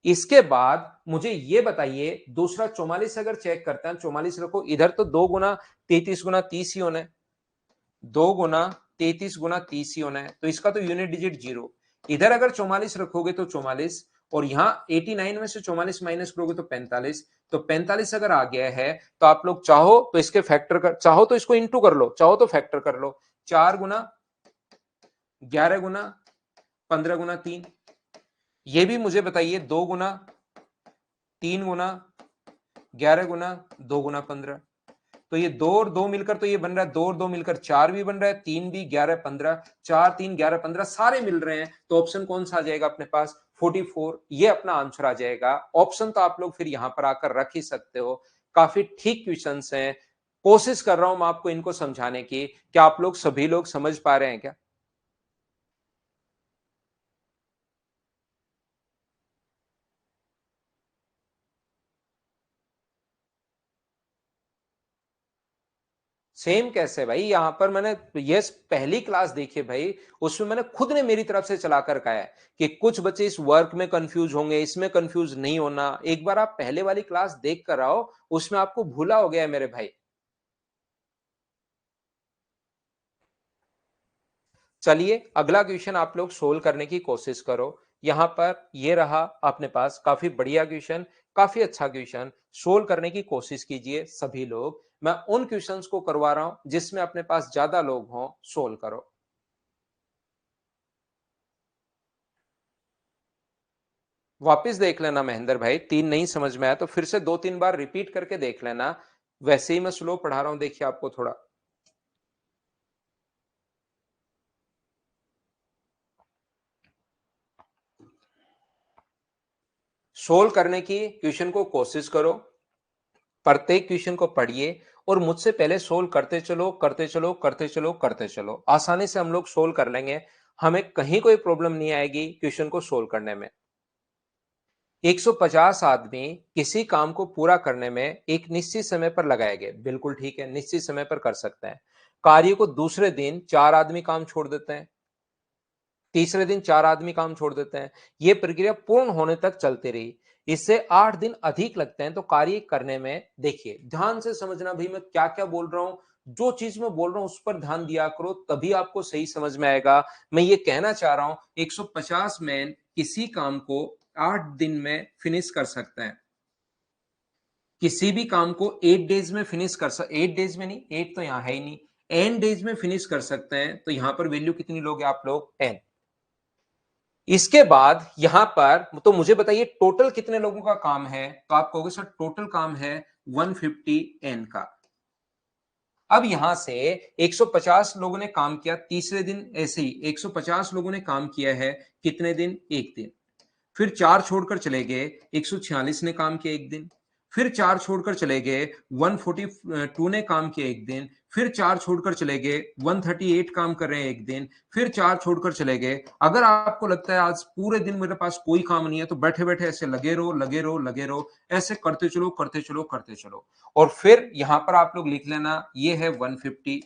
इसके बाद मुझे ये बताइए, दूसरा 44 अगर चेक करते हैं, 44 रखो इधर, तो 2 गुना 33 गुना 30 ही होना है, 2 गुना 33 गुना 30 ही होना है, तो इसका तो यूनिट डिजिट 0। इधर अगर 44 रखोगे तो 44, और यहां 89 में से 44 माइनस करोगे तो 45। तो 45 अगर आ गया है तो आप लोग चाहो तो इसके फैक्टर कर, चाहो तो इसको इंटू कर लो, चाहो तो फैक्टर कर लो। 4 गुना 11 गुना 15 गुना 3। ये भी मुझे बताइए, 2 गुना 3 गुना 11 गुना 2 गुना 15। तो ये 2 और 2 मिलकर तो ये बन रहा है, 2 और 2 मिलकर 4 भी बन रहा है, 3 भी 11 15, 4 3 11 15 सारे मिल रहे हैं। तो ऑप्शन कौन सा आ जाएगा अपने पास? 44, ये अपना आंसर आ जाएगा। ऑप्शन तो आप लोग फिर यहां पर आकर रख ही सकते हो। काफी ठीक क्वेश्चंस हैं। कोशिश कर रहा हूं मैं आपको इनको समझाने की। क्या आप लोग सभी लोग समझ पा रहे हैं क्या? सेम कैसे भाई? यहां पर मैंने ये पहली क्लास देखी है भाई, उसमें मैंने खुद ने मेरी तरफ से चलाकर कहा है कि कुछ बच्चे इस वर्क में कंफ्यूज होंगे, इसमें कंफ्यूज नहीं होना। एक बार आप पहले वाली क्लास देख कर आओ, उसमें आपको भूला हो गया है मेरे भाई। चलिए अगला क्वेश्चन आप लोग सोल्व करने की कोशिश करो। यहां पर ये रहा अपने पास, काफी बढ़िया क्वेश्चन, काफी अच्छा क्वेश्चन। सोल्व करने की कोशिश कीजिए सभी लोग। मैं उन क्वेश्चंस को करवा रहा हूं जिसमें अपने पास ज्यादा लोग हों, सोल्व करो। वापिस देख लेना महेंद्र भाई, 3 नहीं समझ में आया तो फिर से 2-3 बार रिपीट करके देख लेना। वैसे ही मैं स्लो पढ़ा रहा हूं, देखिए आपको थोड़ा सोल्व करने की क्वेश्चन को कोशिश करो। प्रत्येक क्वेश्चन को पढ़िए और मुझसे पहले सोल्व करते चलो, करते चलो, करते चलो, करते चलो। आसानी से हम लोग सोल्व कर लेंगे। हमें कहीं कोई प्रॉब्लम नहीं आएगी क्वेश्चन को सोल्व करने में। 150 आदमी किसी काम को पूरा करने में एक निश्चित समय पर लगाएंगे, बिल्कुल ठीक है, निश्चित समय पर कर सकते हैं। कार्य को दूसरे दिन 4 आदमी काम छोड़ देते हैं, तीसरे दिन 4 आदमी काम छोड़ देते हैं। यह प्रक्रिया पूर्ण होने तक चलती रही। इससे 8 दिन अधिक लगते हैं तो कार्य करने में। देखिए ध्यान से समझना भाई, मैं क्या क्या बोल रहा हूं, जो चीज मैं बोल रहा हूं उस पर ध्यान दिया करो, तभी आपको सही समझ में आएगा। मैं ये कहना चाह रहा हूं 150 मैन किसी काम को 8 दिन में फिनिश कर सकते हैं। किसी भी काम को 8 डेज में फिनिश कर सकते, 8 डेज में नहीं, 8 तो यहां है ही नहीं, एन डेज में फिनिश कर सकते हैं। तो यहां पर वैल्यू कितनी लोगे आप लोग? एन। इसके बाद यहां पर तो मुझे बताइए टोटल कितने लोगों का काम है? तो आप कहोगे सर टोटल काम है 150 एन का। अब यहां से 150 लोगों ने काम किया, तीसरे दिन ऐसे ही 150 लोगों ने काम किया है, कितने दिन? एक दिन। फिर 4 छोड़कर चले गए, 146 ने काम किया एक दिन। फिर 4 छोड़कर चले गए, 142 ने काम किया एक दिन। फिर 4 छोड़कर चले गए, 138 काम कर रहे हैं एक दिन। फिर 4 छोड़कर चले गए। अगर आपको लगता है आज पूरे दिन मेरे पास कोई काम नहीं है, तो बैठे बैठे ऐसे लगे रहो, लगे रहो, लगे रहो, ऐसे करते चलो, करते चलो, करते चलो। और फिर यहां पर आप लोग लिख लेना, ये है 150,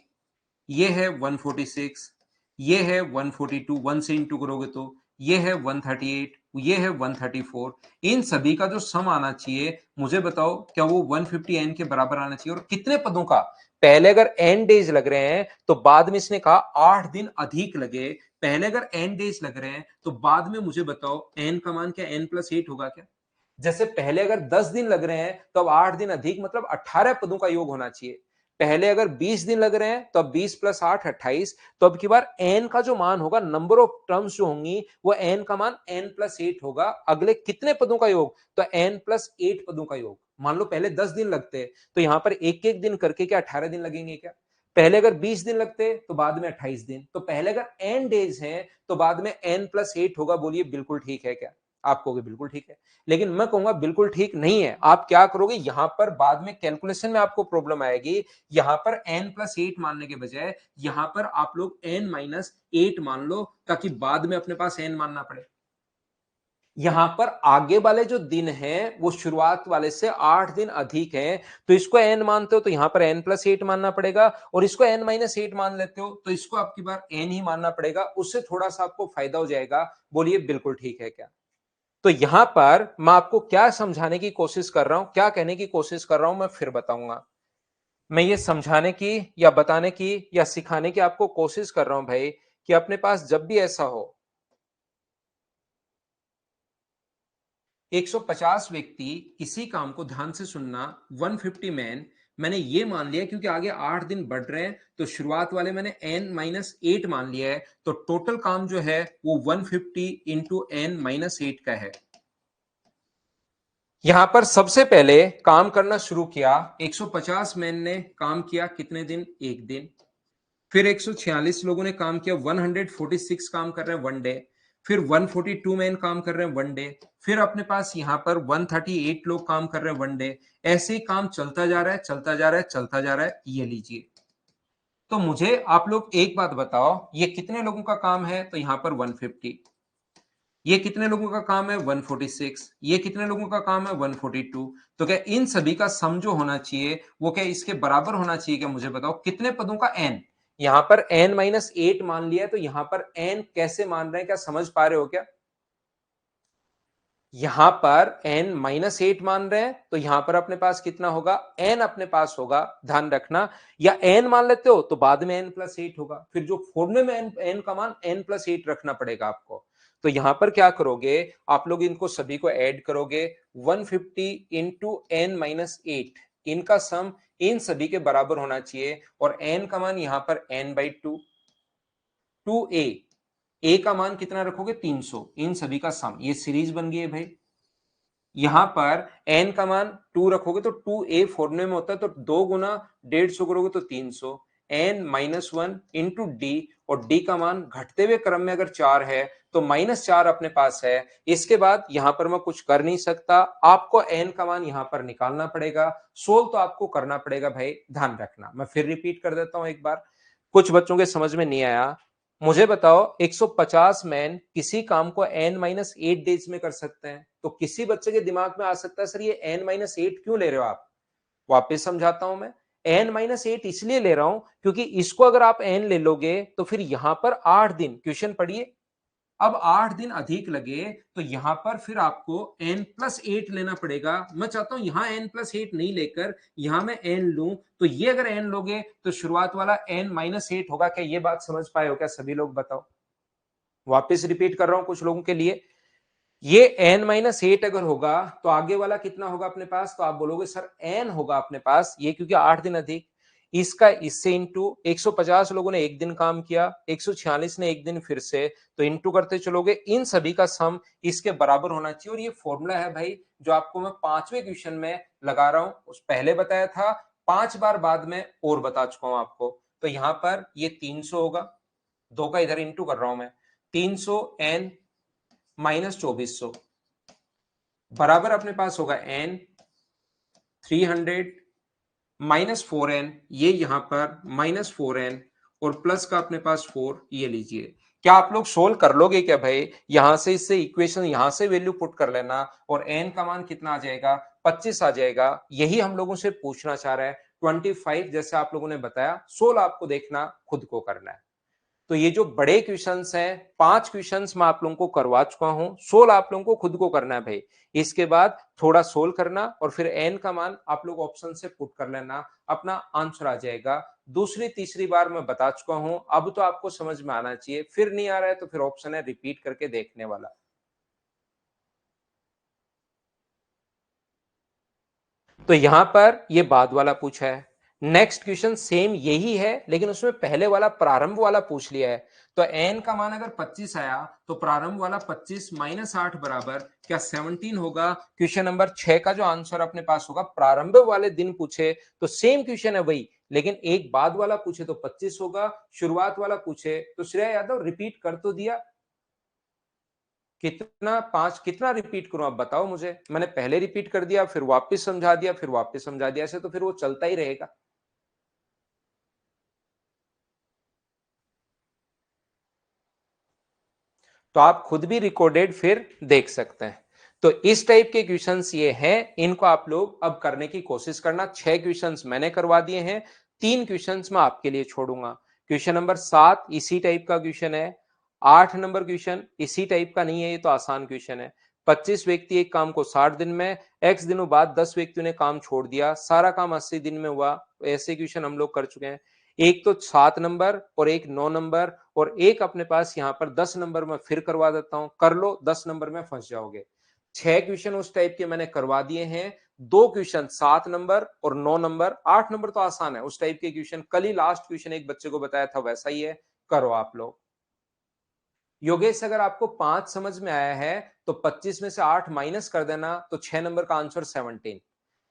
ये है 146, ये है 142, 1 से इंटू करोगे तो ये है 138, ये है 134। इन सभी का जो सम आना चाहिए, मुझे बताओ क्या वो 150 एन के बराबर आना चाहिए? और कितने पदों का? पहले अगर n डेज लग रहे हैं तो बाद में इसने कहा 8 दिन अधिक लगे। पहले अगर n डेज लग रहे हैं तो बाद में मुझे बताओ n का मान क्या n+8 होगा क्या? जैसे पहले अगर 10 दिन लग रहे हैं तो अब 8 दिन अधिक मतलब 18 पदों का योग होना चाहिए। पहले अगर 20 दिन लग रहे हैं तो अब 20 + 8 28। तो अब की बार n का जो मान होगा, नंबर ऑफ टर्म्स जो होंगी, वो n का मान n+8 होगा। अगले कितने पदों का योग? तो n+8 पदों का योग। मान लो पहले 10 दिन लगते तो यहां पर एक एक दिन करके क्या 18 दिन लगेंगे क्या? पहले अगर 20 दिन लगते तो बाद में 28 दिन। तो पहले अगर n डेज हैं तो बाद में n+8 होगा। बोलिए बिल्कुल ठीक है क्या? आप कहोगे बिल्कुल ठीक है, लेकिन मैं कहूंगा बिल्कुल ठीक नहीं है। आप क्या करोगे, यहां पर बाद में कैलकुलेशन में आपको प्रॉब्लम आएगी। यहां पर n+8 मानने के बजाय यहां पर आप लोग n-8 मान लो, ताकि बाद में अपने पास n मानना पड़े। यहां पर आगे वाले जो दिन हैं वो शुरुआत वाले से 8 दिन अधिक हैं, तो इसको n मानते हो तो यहां पर n+8 मानना पड़ेगा, और इसको n-8 मान लेते हो तो इसको आपकी बार n ही मानना पड़ेगा। उससे थोड़ा सा आपको फायदा हो जाएगा। बोलिए बिल्कुल ठीक है क्या? तो यहां पर मैं आपको क्या समझाने की कोशिश कर रहा हूं, क्या कहने की कोशिश कर रहा हूं, मैं फिर बताऊंगा। मैं ये समझाने की या बताने की या सिखाने की आपको कोशिश कर रहा हूं भाई, कि अपने पास जब भी ऐसा हो 150 व्यक्ति किसी काम को ध्यान से सुनना, 150 मैन, मैंने ये मान लिया क्योंकि आगे 8 दिन बढ़ रहे हैं तो शुरुआत वाले मैंने n-8 मान लिया है, तो टोटल काम जो है वो 150 इंटू n-8 का है। यहां पर सबसे पहले काम करना शुरू किया, 150 मैन ने काम किया कितने दिन? एक दिन। फिर 146 लोगों ने काम किया, 146 काम कर रहे हैं वन डे। फिर 142 मैन काम कर रहे हैं वन डे। फिर अपने पास यहां पर 138 लोग काम कर रहे हैं वन डे। ऐसे ही काम चलता जा रहा है, चलता जा रहा है, चलता जा रहा है। ये लीजिए। तो मुझे आप लोग एक बात बताओ, ये कितने लोगों का काम है? तो यहां पर 150। ये कितने लोगों का काम है? 146। ये कितने लोगों का काम है? 142। तो क्या इन सभी का सम जो होना चाहिए वो क्या इसके बराबर होना चाहिए क्या? मुझे बताओ कितने पदों का n? यहां पर n-8 मान लिया, तो यहां पर n कैसे मान रहे हैं, क्या समझ पा रहे हो क्या? यहां पर n-8 मान रहे हैं तो यहां पर अपने पास कितना होगा? n अपने पास होगा, ध्यान रखना। या n मान लेते हो तो बाद में n+8 होगा, फिर जो फॉर्मूले में n का मान n+8 रखना पड़ेगा आपको। तो यहां पर क्या करोगे, आप लोग इनको सभी को ऐड करोगे, 150 इंटू n-8, इनका सम इन सभी के बराबर होना चाहिए, और n का मान यहां पर n/2, 2a, a का मान कितना रखोगे? 300, इन सभी का सम। ये सीरीज बन गई है भाई। यहां पर n का मान 2 रखोगे तो 2a फॉर्मूले में होता है, तो 2 गुना 150 करोगे तो 300, n-1 इंटू डी, और d का मान घटते हुए क्रम में अगर 4 है तो -4 अपने पास है। इसके बाद यहां पर मैं कुछ कर नहीं सकता, आपको n का मान यहां पर निकालना पड़ेगा। सोल्व तो आपको करना पड़ेगा भाई, ध्यान रखना। मैं फिर रिपीट कर देता हूं एक बार, कुछ बच्चों के समझ में नहीं आया। मुझे बताओ 150 मैन किसी काम को n-8 डेज में कर सकते हैं, तो किसी बच्चे के दिमाग में आ सकता है सर ये n-8 क्यों ले रहे हो आप? वापस समझाता हूं मैं। n-8 इसलिए ले रहा हूं क्योंकि इसको अगर आप n ले लोगे तो फिर यहां पर 8 दिन, क्वेश्चन पढ़िए, अब 8 दिन अधिक लगे तो यहां पर फिर आपको n+8 लेना पड़ेगा। मैं चाहता हूं यहां n+8 नहीं लेकर यहां मैं n लूं, तो ये अगर n लोगे तो शुरुआत वाला n-8 होगा। क्या ये बात समझ पाए हो क्या सभी लोग? बताओ। वापस रिपीट कर रहा हूं कुछ लोगों के लिए, ये n-8 अगर होगा तो आगे वाला कितना होगा अपने पास? तो आप बोलोगे सर n होगा अपने पास, ये क्योंकि 8 दिन अधिक। इसका इससे इंटू, 150 लोगों ने एक दिन काम किया, 146 ने एक दिन फिर से, तो इंटू करते चलोगे, इन सभी का सम इसके बराबर होना चाहिए। और ये फॉर्मूला है भाई जो आपको मैं 5वें क्वेश्चन में लगा रहा हूं, उस पहले बताया था, 5 बार बाद में और बता चुका हूं आपको। तो यहां पर ये 300 होगा, 2 का इधर इंटू कर रहा हूं मैं, 300 n माइनस 2400 बराबर अपने पास होगा n 300 -4n, ये यहां पर -4n, और प्लस का अपने पास 4, ये लीजिए। क्या आप लोग सोल्व कर लोगे क्या भाई? यहां से इससे इक्वेशन, यहां से वैल्यू पुट कर लेना, और n का मान कितना आ जाएगा? 25 आ जाएगा। यही हम लोगों से पूछना चाह रहा है, 25 जैसे आप लोगों ने बताया। सोल्व आपको देखना, खुद को करना है। तो ये जो बड़े क्वेश्चंस हैं, 5 क्वेश्चंस मैं आप लोगों को करवा चुका हूं, 16 आप लोगों को खुद को करना है भाई। इसके बाद थोड़ा सोल्व करना और फिर एन का मान आप लोग ऑप्शन से पुट कर लेना, अपना आंसर आ जाएगा। दूसरी तीसरी बार मैं बता चुका हूं, अब तो आपको समझ में आना चाहिए, फिर नहीं आ रहा है तो फिर ऑप्शन है रिपीट करके देखने वाला। तो यहां पर ये बाद वाला पूछा है। नेक्स्ट क्वेश्चन सेम यही है, लेकिन उसमें पहले वाला प्रारंभ वाला पूछ लिया है। तो एन का मान अगर 25 आया तो प्रारंभ वाला 25 माइनस 8 बराबर क्या 17 होगा। क्वेश्चन नंबर 6 का जो आंसर अपने पास होगा, प्रारंभ वाले दिन पूछे तो सेम क्वेश्चन है वही, लेकिन एक बाद वाला पूछे तो 25 होगा, शुरुआत वाला पूछे तो श्रेया यादव रिपीट कर तो दिया। कितना 5 कितना रिपीट करूं आप बताओ मुझे। मैंने पहले रिपीट कर दिया, फिर वापस समझा दिया, फिर वापस समझा दिया, ऐसे तो फिर वो चलता ही रहेगा। तो आप खुद भी रिकॉर्डेड फिर देख सकते हैं। तो इस टाइप के क्वेश्चंस ये हैं, इनको आप लोग अब करने की कोशिश करना। 6 क्वेश्चंस मैंने करवा दिए हैं, 3 क्वेश्चंस मैं आपके लिए छोड़ूंगा। क्वेश्चन नंबर 7 इसी टाइप का क्वेश्चन है। 8 नंबर क्वेश्चन इसी टाइप का नहीं है, ये तो आसान क्वेश्चन है। 25 व्यक्ति एक काम को 60 दिन में, x दिनों बाद 10 व्यक्तियों ने काम छोड़ दिया, सारा काम 80 दिन में हुआ। ऐसे क्वेश्चन हम लोग कर चुके हैं। एक तो 7 नंबर और एक 9 नंबर और एक अपने पास यहां पर 10 नंबर में फिर करवा देता हूं, कर लो, 10 नंबर में फंस जाओगे। 6 क्वेश्चन उस टाइप के मैंने करवा दिए हैं। 2 क्वेश्चन 7 नंबर और 9 नंबर, 8 नंबर तो आसान है, उस टाइप के क्वेश्चन कल ही लास्ट क्वेश्चन एक बच्चे को बताया था, वैसा ही है, करो आप लोग। योगेश अगर आपको 5 समझ में आया है तो 25 में से 8 माइनस कर देना, तो 6 नंबर का आंसर 17।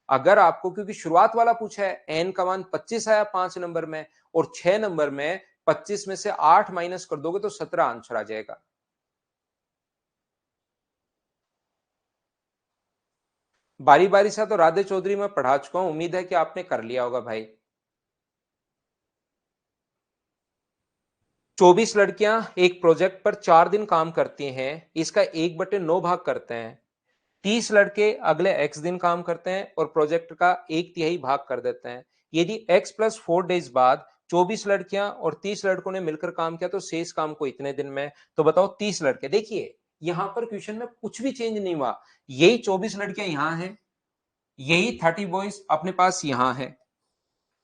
अगर आपको, क्योंकि शुरुआत वाला पूछा है, एन का मान 25 आया 5 नंबर में और 6 नंबर में 25 में से 8 माइनस कर दोगे तो 17 आंसर आ जाएगा। बारी बारी सा तो राधे चौधरी मैं पढ़ा चुका हूं, उम्मीद है कि आपने कर लिया होगा भाई। 24 लड़कियां एक प्रोजेक्ट पर 4 दिन काम करती हैं, इसका 1/9 भाग करते हैं। 30 लड़के अगले x दिन काम करते हैं और प्रोजेक्ट का 1/3 भाग कर देते हैं। यदि x प्लस 4 डेज बाद 24 लड़कियां और 30 लड़कों ने मिलकर काम किया तो शेष काम को इतने दिन में। तो बताओ 30 लड़के, देखिए यहां पर क्वेश्चन में कुछ भी चेंज नहीं हुआ, यही 24 लड़कियां यहां हैं, यही 30 बॉयज अपने पास यहां है,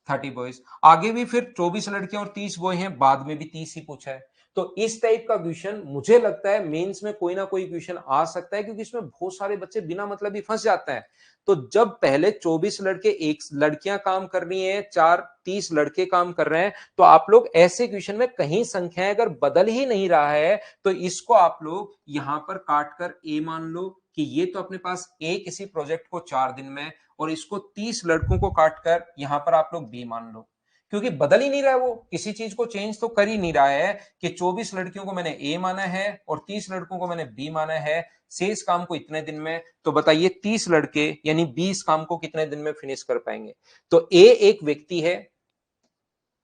30 बॉयज आगे भी, फिर 24 लड़कियां और 30 बॉय हैं, बाद में भी 30 ही पूछा है। तो इस टाइप का क्वेश्चन मुझे लगता है मेंस में कोई ना कोई क्वेश्चन आ सकता है, क्योंकि इसमें बहुत सारे बच्चे बिना मतलब ही फंस जाते हैं। तो जब पहले 24 लड़के एक लड़कियां काम कर रही हैं, 30 लड़के काम कर रहे हैं, तो आप लोग ऐसे क्वेश्चन में कहीं संख्याएं अगर बदल ही नहीं रहा है तो इसको आप लोग यहां पर काट कर ए मान लो कि ये तो अपने पास ए किसी प्रोजेक्ट को 4 दिन में, और इसको 30 लड़कों को काटकर यहां पर आप लोग बी मान लो, क्योंकि बदल ही नहीं रहा है, वो किसी चीज को चेंज तो कर ही नहीं रहा है कि 24 लड़कियों को मैंने ए माना है और 30 लड़कों को मैंने बी माना है, शेष काम को इतने दिन में। तो बताइए 30 लड़के यानी 20 काम को कितने दिन में फिनिश कर पाएंगे। तो ए एक व्यक्ति है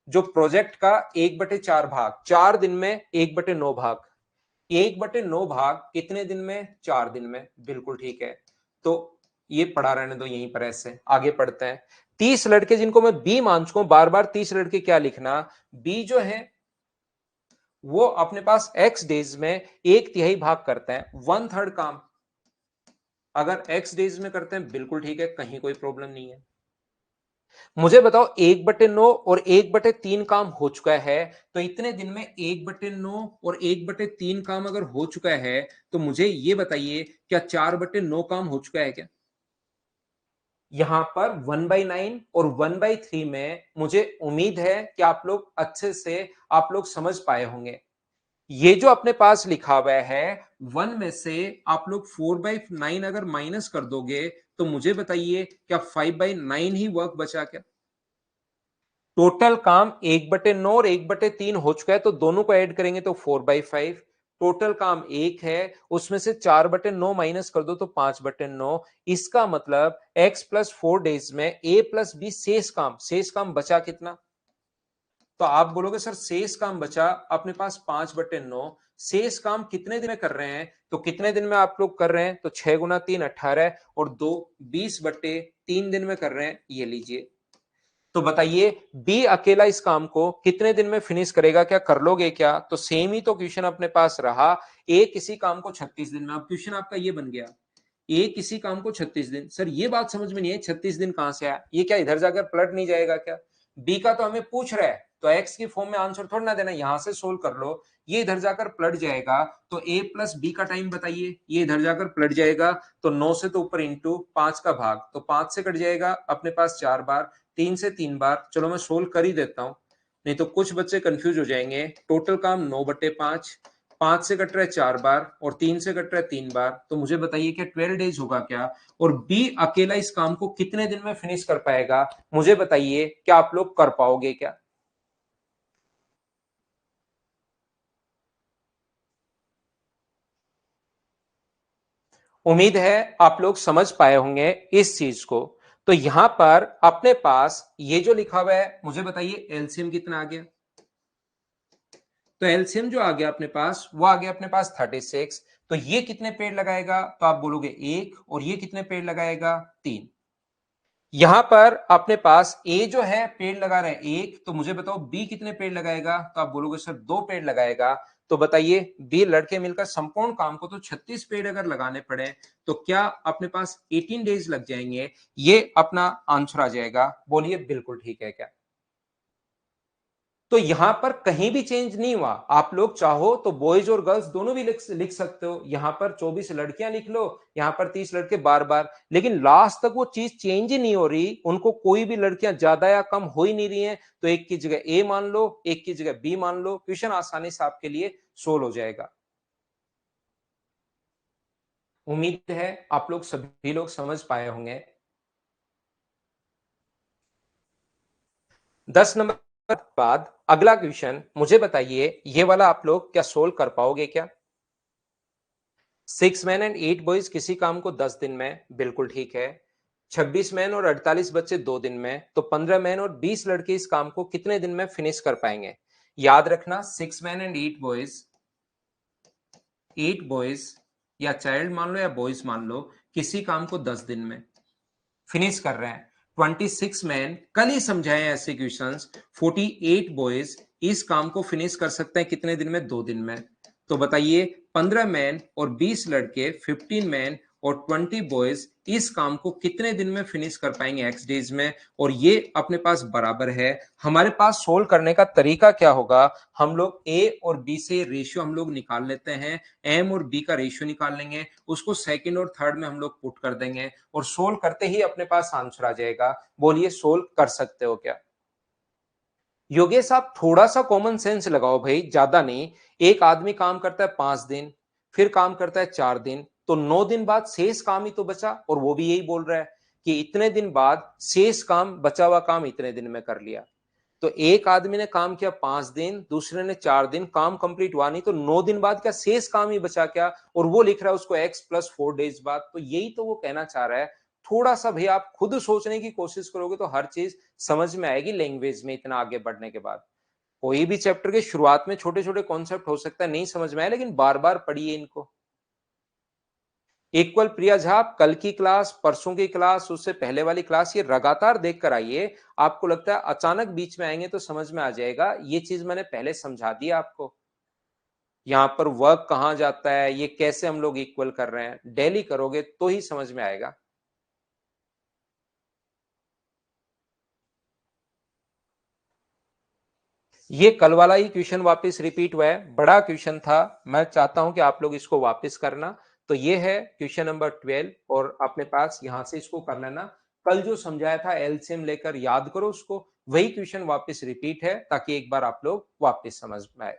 जो प्रोजेक्ट का 1/4 भाग, 4 दिन में 1/9 भाग, 1/9 भाग कितने दिन में, 4 दिन में, बिल्कुल ठीक है। तो ये पढ़ा रहने दो यहीं पर, ऐसे आगे पढ़ते हैं। 30 लड़के जिनको मैं बी मान चुका हूं, बार बार 30 लड़के क्या लिखना, बी जो है वो अपने पास एक्स डेज में 1/3 भाग करता है, 1/3 काम अगर एक्स डेज में करते हैं, बिल्कुल ठीक है, कहीं कोई प्रॉब्लम नहीं है। मुझे बताओ 1/9 और 1/3 काम हो चुका है, तो इतने दिन में 1/9 और 1/3 काम अगर हो चुका है तो मुझे ये बताइए क्या 4/9 काम हो चुका है क्या। यहां पर 1/9 और 1/3 में मुझे उम्मीद है कि आप लोग अच्छे से आप लोग समझ पाए होंगे। ये जो अपने पास लिखा हुआ है 1 में से आप लोग 4/9 अगर माइनस कर दोगे तो मुझे बताइए क्या 5/9 ही वर्क बचा क्या। टोटल काम 1/9 और 1/3 हो चुका है, तो दोनों को ऐड करेंगे तो 4/5। टोटल काम एक है, उसमें से 4/9 माइनस कर दो तो 5/9। इसका मतलब x प्लस 4 डेज में a प्लस बी शेष काम बचा कितना। तो आप बोलोगे सर शेष काम बचा अपने पास 5/9, शेष काम कितने दिन में कर रहे हैं, तो कितने दिन में आप लोग कर रहे हैं, तो 6 × 3 18 और 2 20/3 दिन में कर रहे हैं, ये लीजिए। तो बताइए बी अकेला इस काम को कितने दिन में फिनिश करेगा, क्या कर लोगे क्या? तो सेम ही तो क्वेश्चन अपने पास रहा, ए किसी काम को 36 दिन में। अब क्वेश्चन आपका ये बन गया, ए किसी काम को 36 दिन। सर ये बात समझ में नहीं है, 36 दिन कहां से आया? ये क्या इधर जाकर पलट नहीं जाएगा क्या? बी का तो हमें पूछ रहा है, तो एक्स की फॉर्म में आंसर थोड़ा ना देना, यहां से सोल्व कर लो। ये इधर जाकर पलट जाएगा, तो ए प्लस बी का टाइम बताइए, ये इधर जाकर पलट जाएगा, तो 9 से तो ऊपर इंटू 5 का भाग, तो 5 से कट जाएगा अपने पास 4 बार, 3 से 3 बार। चलो मैं सोल्व कर ही देता हूं, नहीं तो कुछ बच्चे कंफ्यूज हो जाएंगे। टोटल काम 9/5, 5 से कट रहा है 4 बार और 3 से कट रहा है 3 बार, तो मुझे बताइए क्या 12 डेज होगा क्या? और बी अकेला इस काम को कितने दिन में फिनिश कर पाएगा? मुझे बताइए क्या आप लोग कर पाओगे क्या? उम्मीद है आप लोग समझ पाए होंगे इस चीज को। तो यहां पर अपने पास ये जो लिखा हुआ है, मुझे बताइए एलसीएम कितना आ गया? तो एलसीएम जो आ गया अपने पास, वो आ गया अपने पास 36। तो ये कितने पेड़ लगाएगा? तो आप बोलोगे 1, और ये कितने पेड़ लगाएगा? 3। यहां पर अपने पास ए जो है पेड़ लगा रहा है 1, तो मुझे बताओ बी कितने पेड़ लगाएगा? तो आप बोलोगे सर 2 पेड़ लगाएगा। तो बताइए बी लड़के मिलकर संपूर्ण काम को तो 36 पेड़ अगर लगाने पड़े, तो क्या अपने पास 18 डेज लग जाएंगे? ये अपना आंसर आ जाएगा। बोलिए बिल्कुल ठीक है क्या? तो यहां पर कहीं भी चेंज नहीं हुआ। आप लोग चाहो तो बॉयज और गर्ल्स दोनों भी लिख सकते हो। यहां पर 24 लड़कियां लिख लो, यहां पर 30 लड़के बार बार, लेकिन लास्ट तक वो चीज चेंज ही नहीं हो रही। उनको कोई भी लड़कियां ज्यादा या कम हो ही नहीं रही हैं, तो एक की जगह ए मान लो, एक की जगह बी मान लो, क्वेश्चन आसानी से आपके लिए सोल्व हो जाएगा। उम्मीद है आप लोग सभी लोग समझ पाए होंगे। 10 नंबर बाद अगला क्वेश्चन, मुझे बताइए ये वाला आप लोग क्या सोल्व कर पाओगे क्या? 6 मैन एंड 8 बॉयज किसी काम को 10 दिन में, बिल्कुल ठीक है। 26 मैन और 48 बच्चे 2 दिन में, तो 15 मैन और 20 लड़के इस काम को कितने दिन में फिनिश कर पाएंगे? याद रखना 6 मैन एंड 8 बॉयज, 8 बॉयज या चाइल्ड मान लो या बॉयज मान लो, किसी काम को 10 दिन में फिनिश कर रहे हैं। 26 मैन कल ही समझाए ऐसे क्वेश्चंस, 48 बॉयज इस काम को फिनिश कर सकते हैं कितने दिन में? 2 दिन में। तो बताइए 15 मैन और 20 लड़के, 15 मैन और 20 बॉयज इस काम को कितने दिन में फिनिश कर पाएंगे एक्स डेज में? और ये अपने पास बराबर है। हमारे पास सोल्व करने का तरीका क्या होगा? हम लोग ए और बी से रेशियो हम लोग निकाल लेते हैं, एम और बी का रेशियो निकाल लेंगे, उसको सेकंड और थर्ड में हम लोग पुट कर देंगे, और सोल्व करते ही अपने पास आंसर आ जाएगा। बोलिए सोल्व कर सकते हो क्या? योगेश आप थोड़ा सा कॉमन सेंस लगाओ भाई, ज्यादा नहीं। एक आदमी काम करता है 5 दिन, फिर काम करता है 4 दिन, तो 9 दिन बाद शेष काम ही तो बचा, और वो भी यही बोल रहा है कि इतने दिन बाद शेष काम, बचा हुआ काम इतने दिन में कर लिया। तो एक आदमी ने काम किया 5 दिन, दूसरे ने 4 दिन, काम कंप्लीट हुआ नहीं, तो 9 दिन बाद क्या शेष काम ही बचा क्या? और वो लिख रहा है उसको x+4 डेज बाद। तो यही तो वो कहना चाह रहा है। थोड़ा सा भी आप खुद सोचने की कोशिश करोगे तो हर चीज समझ में आएगी लैंग्वेज में इतना आगे बढ़ने के बाद। कोई भी चैप्टर के शुरुआत में छोटे छोटे कॉन्सेप्ट हो सकता है नहीं समझ में आए, लेकिन बार बार पढ़िए इनको। इक्वल प्रिया झा, आप कल की क्लास, परसों की क्लास, उससे पहले वाली क्लास, ये लगातार देख कर आइए। आपको लगता है अचानक बीच में आएंगे तो समझ में आ जाएगा, ये चीज मैंने पहले समझा दी आपको। यहां पर वर्क कहां जाता है, ये कैसे हम लोग इक्वल कर रहे हैं, डेली करोगे तो ही समझ में आएगा। ये कल वाला ही क्वेश्चन वापस रिपीट हुआ है, बड़ा क्वेश्चन था, मैं चाहता हूं कि आप लोग इसको वापस करना। तो ये है क्वेश्चन नंबर 12, और अपने पास यहां से इसको कर लेना। कल जो समझाया था एलसीएम लेकर याद करो उसको, वही क्वेश्चन वापस रिपीट है, ताकि एक बार आप लोग वापस समझ में आए।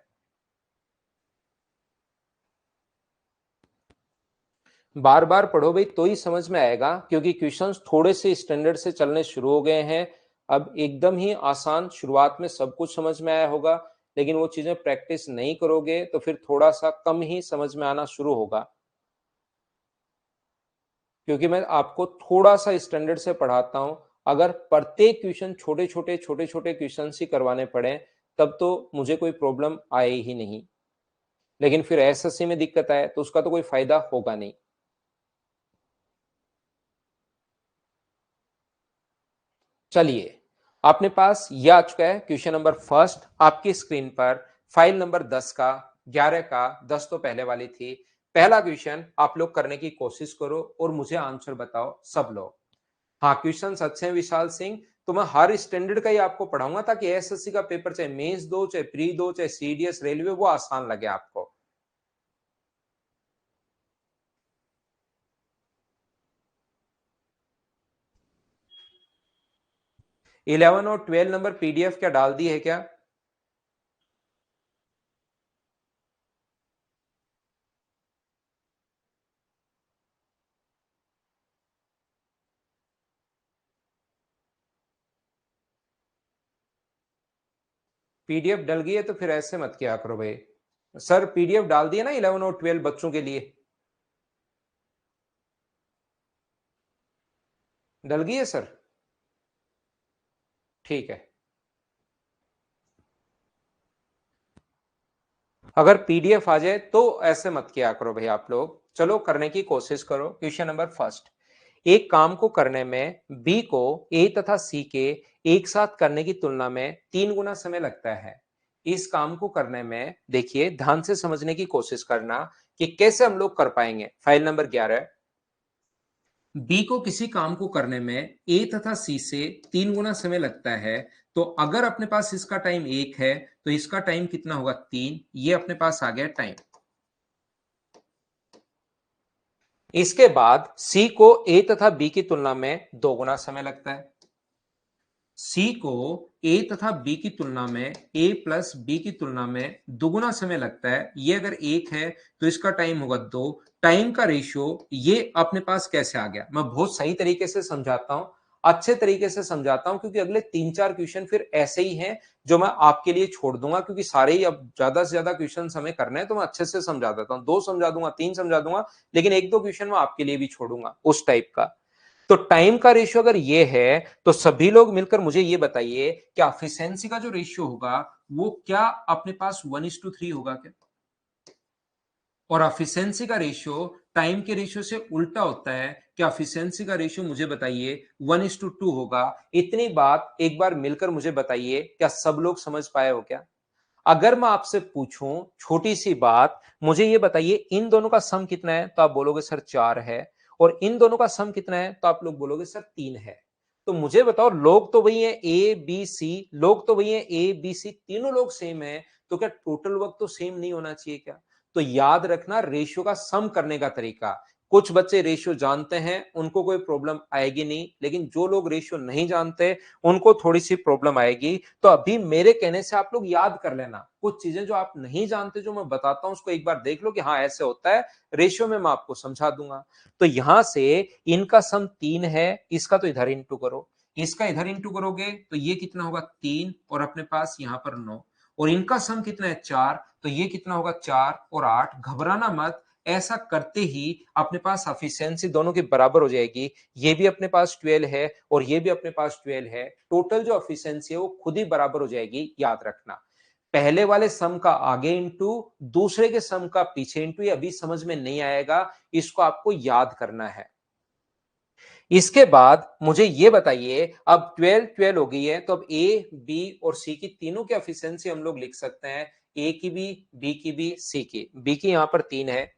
बार बार पढ़ो भाई तो ही समझ में आएगा, क्योंकि क्वेश्चंस थोड़े से स्टैंडर्ड से चलने शुरू हो गए हैं। अब एकदम ही आसान शुरुआत में सब कुछ समझ में आया होगा, लेकिन वो चीजें प्रैक्टिस नहीं करोगे तो फिर थोड़ा सा कम ही समझ में आना शुरू होगा। क्योंकि मैं आपको थोड़ा सा स्टैंडर्ड से पढ़ाता हूं। अगर प्रत्येक क्वेश्चन छोटे छोटे क्वेश्चन ही करवाने पड़े, तब तो मुझे कोई प्रॉब्लम आए ही नहीं। लेकिन फिर एसएससी में दिक्कत आए तो उसका तो कोई फायदा होगा नहीं। चलिए अपने पास ये आ चुका है क्वेश्चन नंबर फर्स्ट आपकी स्क्रीन पर, फाइल नंबर 10 का, 11 का, 10 तो पहले वाली थी। पहला क्वेश्चन आप लोग करने की कोशिश करो और मुझे आंसर बताओ सब लोग। हाँ, क्वेश्चन अच्छे हैं विशाल सिंह, तो मैं हर स्टैंडर्ड का ही आपको पढ़ाऊंगा ताकि एसएससी का पेपर चाहे मेंस दो, चाहे प्री दो, चाहे सीडीएस रेलवे, वो आसान लगे आपको। इलेवन और 12 नंबर पीडीएफ क्या डाल दी है क्या? पीडीएफ डल गई है तो फिर ऐसे मत किया करो भाई। सर पीडीएफ डाल दिया ना 11 और 12 बच्चों के लिए? डल गई है सर? ठीक है। अगर पीडीएफ आ जाए तो ऐसे मत किया करो भाई आप लोग। चलो करने की कोशिश करो। क्वेश्चन नंबर फर्स्ट, एक काम को करने में बी को ए तथा सी के एक साथ करने की तुलना में 3 गुना समय लगता है। इस काम को करने में देखिए ध्यान से समझने की कोशिश करना कि कैसे हम लोग कर पाएंगे। फाइल नंबर 11, बी को किसी काम को करने में ए तथा सी से 3 गुना समय लगता है, तो अगर अपने पास इसका टाइम 1 है तो इसका टाइम कितना होगा? 3। ये अपने पास आ गया टाइम। इसके बाद सी को ए तथा बी की तुलना में 2 गुना समय लगता है। सी को ए तथा बी की तुलना में, ए प्लस बी की तुलना में 2 गुना समय लगता है। ये अगर 1 है तो इसका टाइम होगा 2। टाइम का रेशियो ये अपने पास कैसे आ गया? मैं बहुत सही तरीके से समझाता हूं, अच्छे तरीके से समझाता हूं, क्योंकि अगले 3-4 क्वेश्चन फिर ऐसे ही हैं जो मैं आपके लिए छोड़ दूंगा, क्योंकि सारे ही अब ज्यादा से ज्यादा क्वेश्चन हमें करने हैं, तो मैं अच्छे से समझा देता हूं। 2 समझा दूंगा, 3 समझा दूंगा, लेकिन 1-2 क्वेश्चन मैं आपके लिए भी छोड़ूंगा उस टाइप का। तो टाइम का रेशियो अगर ये है तो सभी लोग मिलकर मुझे ये बताइए कि एफिशिएंसी का जो रेशियो होगा वो क्या अपने पास 1:3 होगा क्या? और एफिशिएंसी का रेशियो टाइम के रेशियो से उल्टा होता है। क्या एफिशिएंसी का रेशियो मुझे बताइए 1:2 होगा? इतनी बात एक बार मिलकर मुझे बताइए, क्या सब लोग समझ पाए हो क्या? अगर मैं आपसे पूछूं छोटी सी बात, मुझे ये बताइए इन दोनों का सम कितना है, तो आप बोलोगे सर 4 है। और इन दोनों का सम कितना है, तो आप लोग बोलोगे सर 3 है। तो मुझे बताओ, लोग तो वही है ए बी सी, लोग तो वही है ए बी सी, तीनों लोग सेम है, तो क्या टोटल वर्क तो सेम नहीं होना चाहिए क्या? तो याद रखना रेशियो का सम करने का तरीका। कुछ बच्चे रेशियो जानते हैं, उनको कोई प्रॉब्लम आएगी नहीं, लेकिन जो लोग रेशियो नहीं जानते उनको थोड़ी सी प्रॉब्लम आएगी। तो अभी मेरे कहने से आप लोग याद कर लेना कुछ चीजें जो आप नहीं जानते, जो मैं बताता हूं उसको एक बार देख लो कि हाँ ऐसे होता है। रेशियो में मैं आपको समझा दूंगा। तो यहां से इनका सम 3 है, इसका तो इधर इंटू करो, इसका इधर इंटू करोगे तो ये कितना होगा 3, और अपने पास यहां पर 9। और इनका सम कितना है 4, तो ये कितना होगा 4 और 8। घबराना मत, ऐसा करते ही अपने पास एफिशिएंसी दोनों की बराबर हो जाएगी। ये भी अपने पास 12 है और ये भी अपने पास 12 है। टोटल जो एफिशिएंसी है वो खुद ही बराबर हो जाएगी। याद रखना, पहले वाले सम का आगे इंटू, दूसरे के सम का पीछे इंटू। ये अभी समझ में नहीं आएगा, इसको आपको याद करना है। इसके बाद मुझे ये बताइए, अब 12 हो गई है, तो अब ए बी और सी की तीनों की एफिशिएंसी हम लोग लिख सकते हैं। ए की भी, बी की भी, सी की। बी की यहां पर 3 है,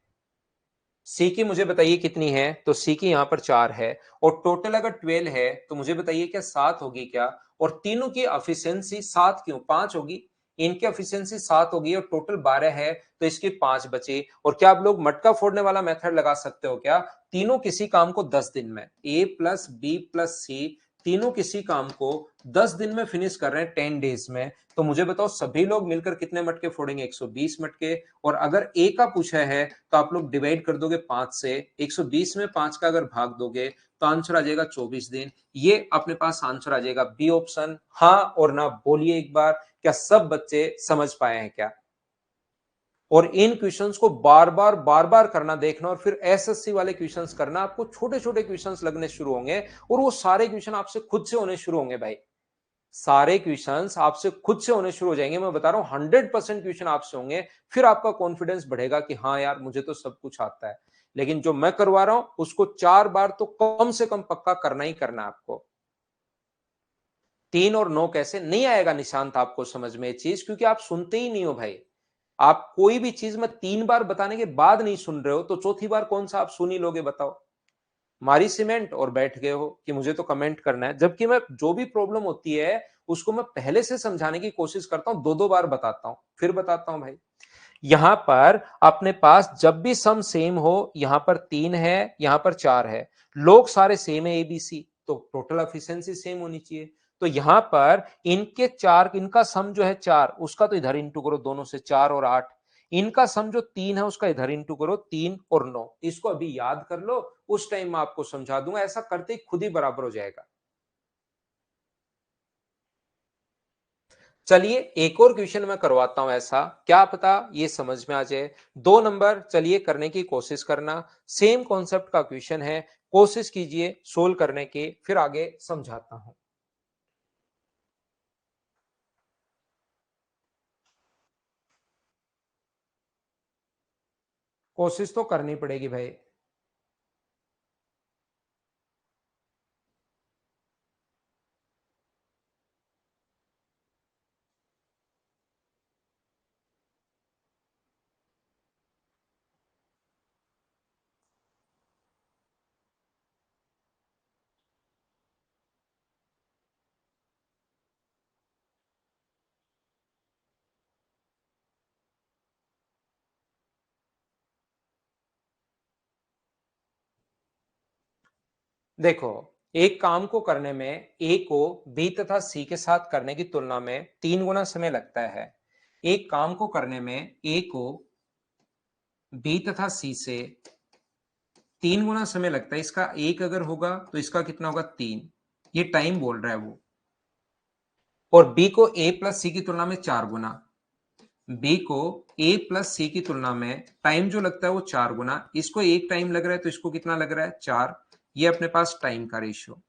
सी की मुझे बताइए कितनी है, तो सी की यहां पर 4 है। और टोटल अगर 12 है तो मुझे बताइए क्या 7 होगी क्या? और तीनों की एफिशिएंसी 7 क्यों, 5 होगी। इनकी एफिशिएंसी 7 होगी और टोटल 12 है, तो इसकी 5 बचे। और क्या आप लोग मटका फोड़ने वाला मेथड लगा सकते हो क्या? तीनों किसी काम को 10 दिन में, ए प्लस बी प्लस सी, तीनों किसी काम को 10 दिन में फिनिश कर रहे हैं, 10 डेज में। तो मुझे बताओ सभी लोग मिलकर कितने मटके फोड़ेंगे? 120 मटके। और अगर ए का पूछा है तो आप लोग डिवाइड कर दोगे 5 से, 120 में 5 का अगर भाग दोगे तो आंसर आ जाएगा 24 दिन। ये अपने पास आंसर आ जाएगा बी ऑप्शन। हाँ और ना बोलिए एक बार, क्या सब बच्चे समझ पाए हैं क्या? और इन क्वेश्चंस को बार बार करना देखना, और फिर एसएससी वाले क्वेश्चंस करना। आपको छोटे छोटे क्वेश्चंस लगने शुरू होंगे और वो सारे क्वेश्चन आपसे खुद से होने शुरू होंगे भाई। सारे क्वेश्चंस आपसे खुद से होने शुरू हो जाएंगे। मैं बता रहा हूं 100% क्वेश्चन आपसे होंगे। फिर आपका कॉन्फिडेंस बढ़ेगा कि हाँ यार मुझे तो सब कुछ आता है। लेकिन जो मैं करवा रहा हूं उसको 4 बार तो कम से कम पक्का करना ही करना है आपको। 3 और 9 कैसे नहीं आएगा निशांत आपको समझ में ये चीज, क्योंकि आप सुनते ही नहीं हो भाई। आप कोई भी चीज मैं 3 बार बताने के बाद नहीं सुन रहे हो तो चौथी बार कौन सा आप सुन ही लोगे बताओ। मारी सीमेंट और बैठ गए हो कि मुझे तो कमेंट करना है, जबकि मैं जो भी प्रॉब्लम होती है उसको मैं पहले से समझाने की कोशिश करता हूं, 2-2 बार बताता हूं, फिर बताता हूं भाई। यहां पर अपने पास जब भी सम सेम हो, यहां पर 3 है, यहां पर 4 है, लोग सारे सेम है एबीसी, तो टोटल एफिशिएंसी सेम होनी चाहिए। तो यहां पर इनके 4, इनका सम जो है 4, उसका तो इधर इंटू करो दोनों से, 4 और 8। इनका सम जो 3 है उसका इधर इंटू करो, 3 और 9। इसको अभी याद कर लो, उस टाइम मैं आपको समझा दूंगा, ऐसा करते ही खुद ही बराबर हो जाएगा। चलिए एक और क्वेश्चन मैं करवाता हूं ऐसा, क्या पता ये समझ में आ जाए। 2 नंबर चलिए करने की कोशिश करना, सेम कॉन्सेप्ट का क्वेश्चन है, कोशिश कीजिए सोल्व करने की, फिर आगे समझाता हूं। कोशिश तो करनी पड़ेगी भाई। देखो, एक काम को करने में ए को बी तथा सी के साथ करने की तुलना में 3 गुना समय लगता है। एक काम को करने में ए को बी तथा सी से 3 गुना समय लगता है, इसका 1 अगर होगा तो इसका कितना होगा 3, ये टाइम बोल रहा है वो। और बी को ए प्लस सी की तुलना में 4 गुना, बी को ए प्लस सी की तुलना में टाइम जो लगता है वो 4 गुना, इसको 1 टाइम लग रहा है तो इसको कितना लग रहा है 4। ये अपने पास टाइम का रेशियो।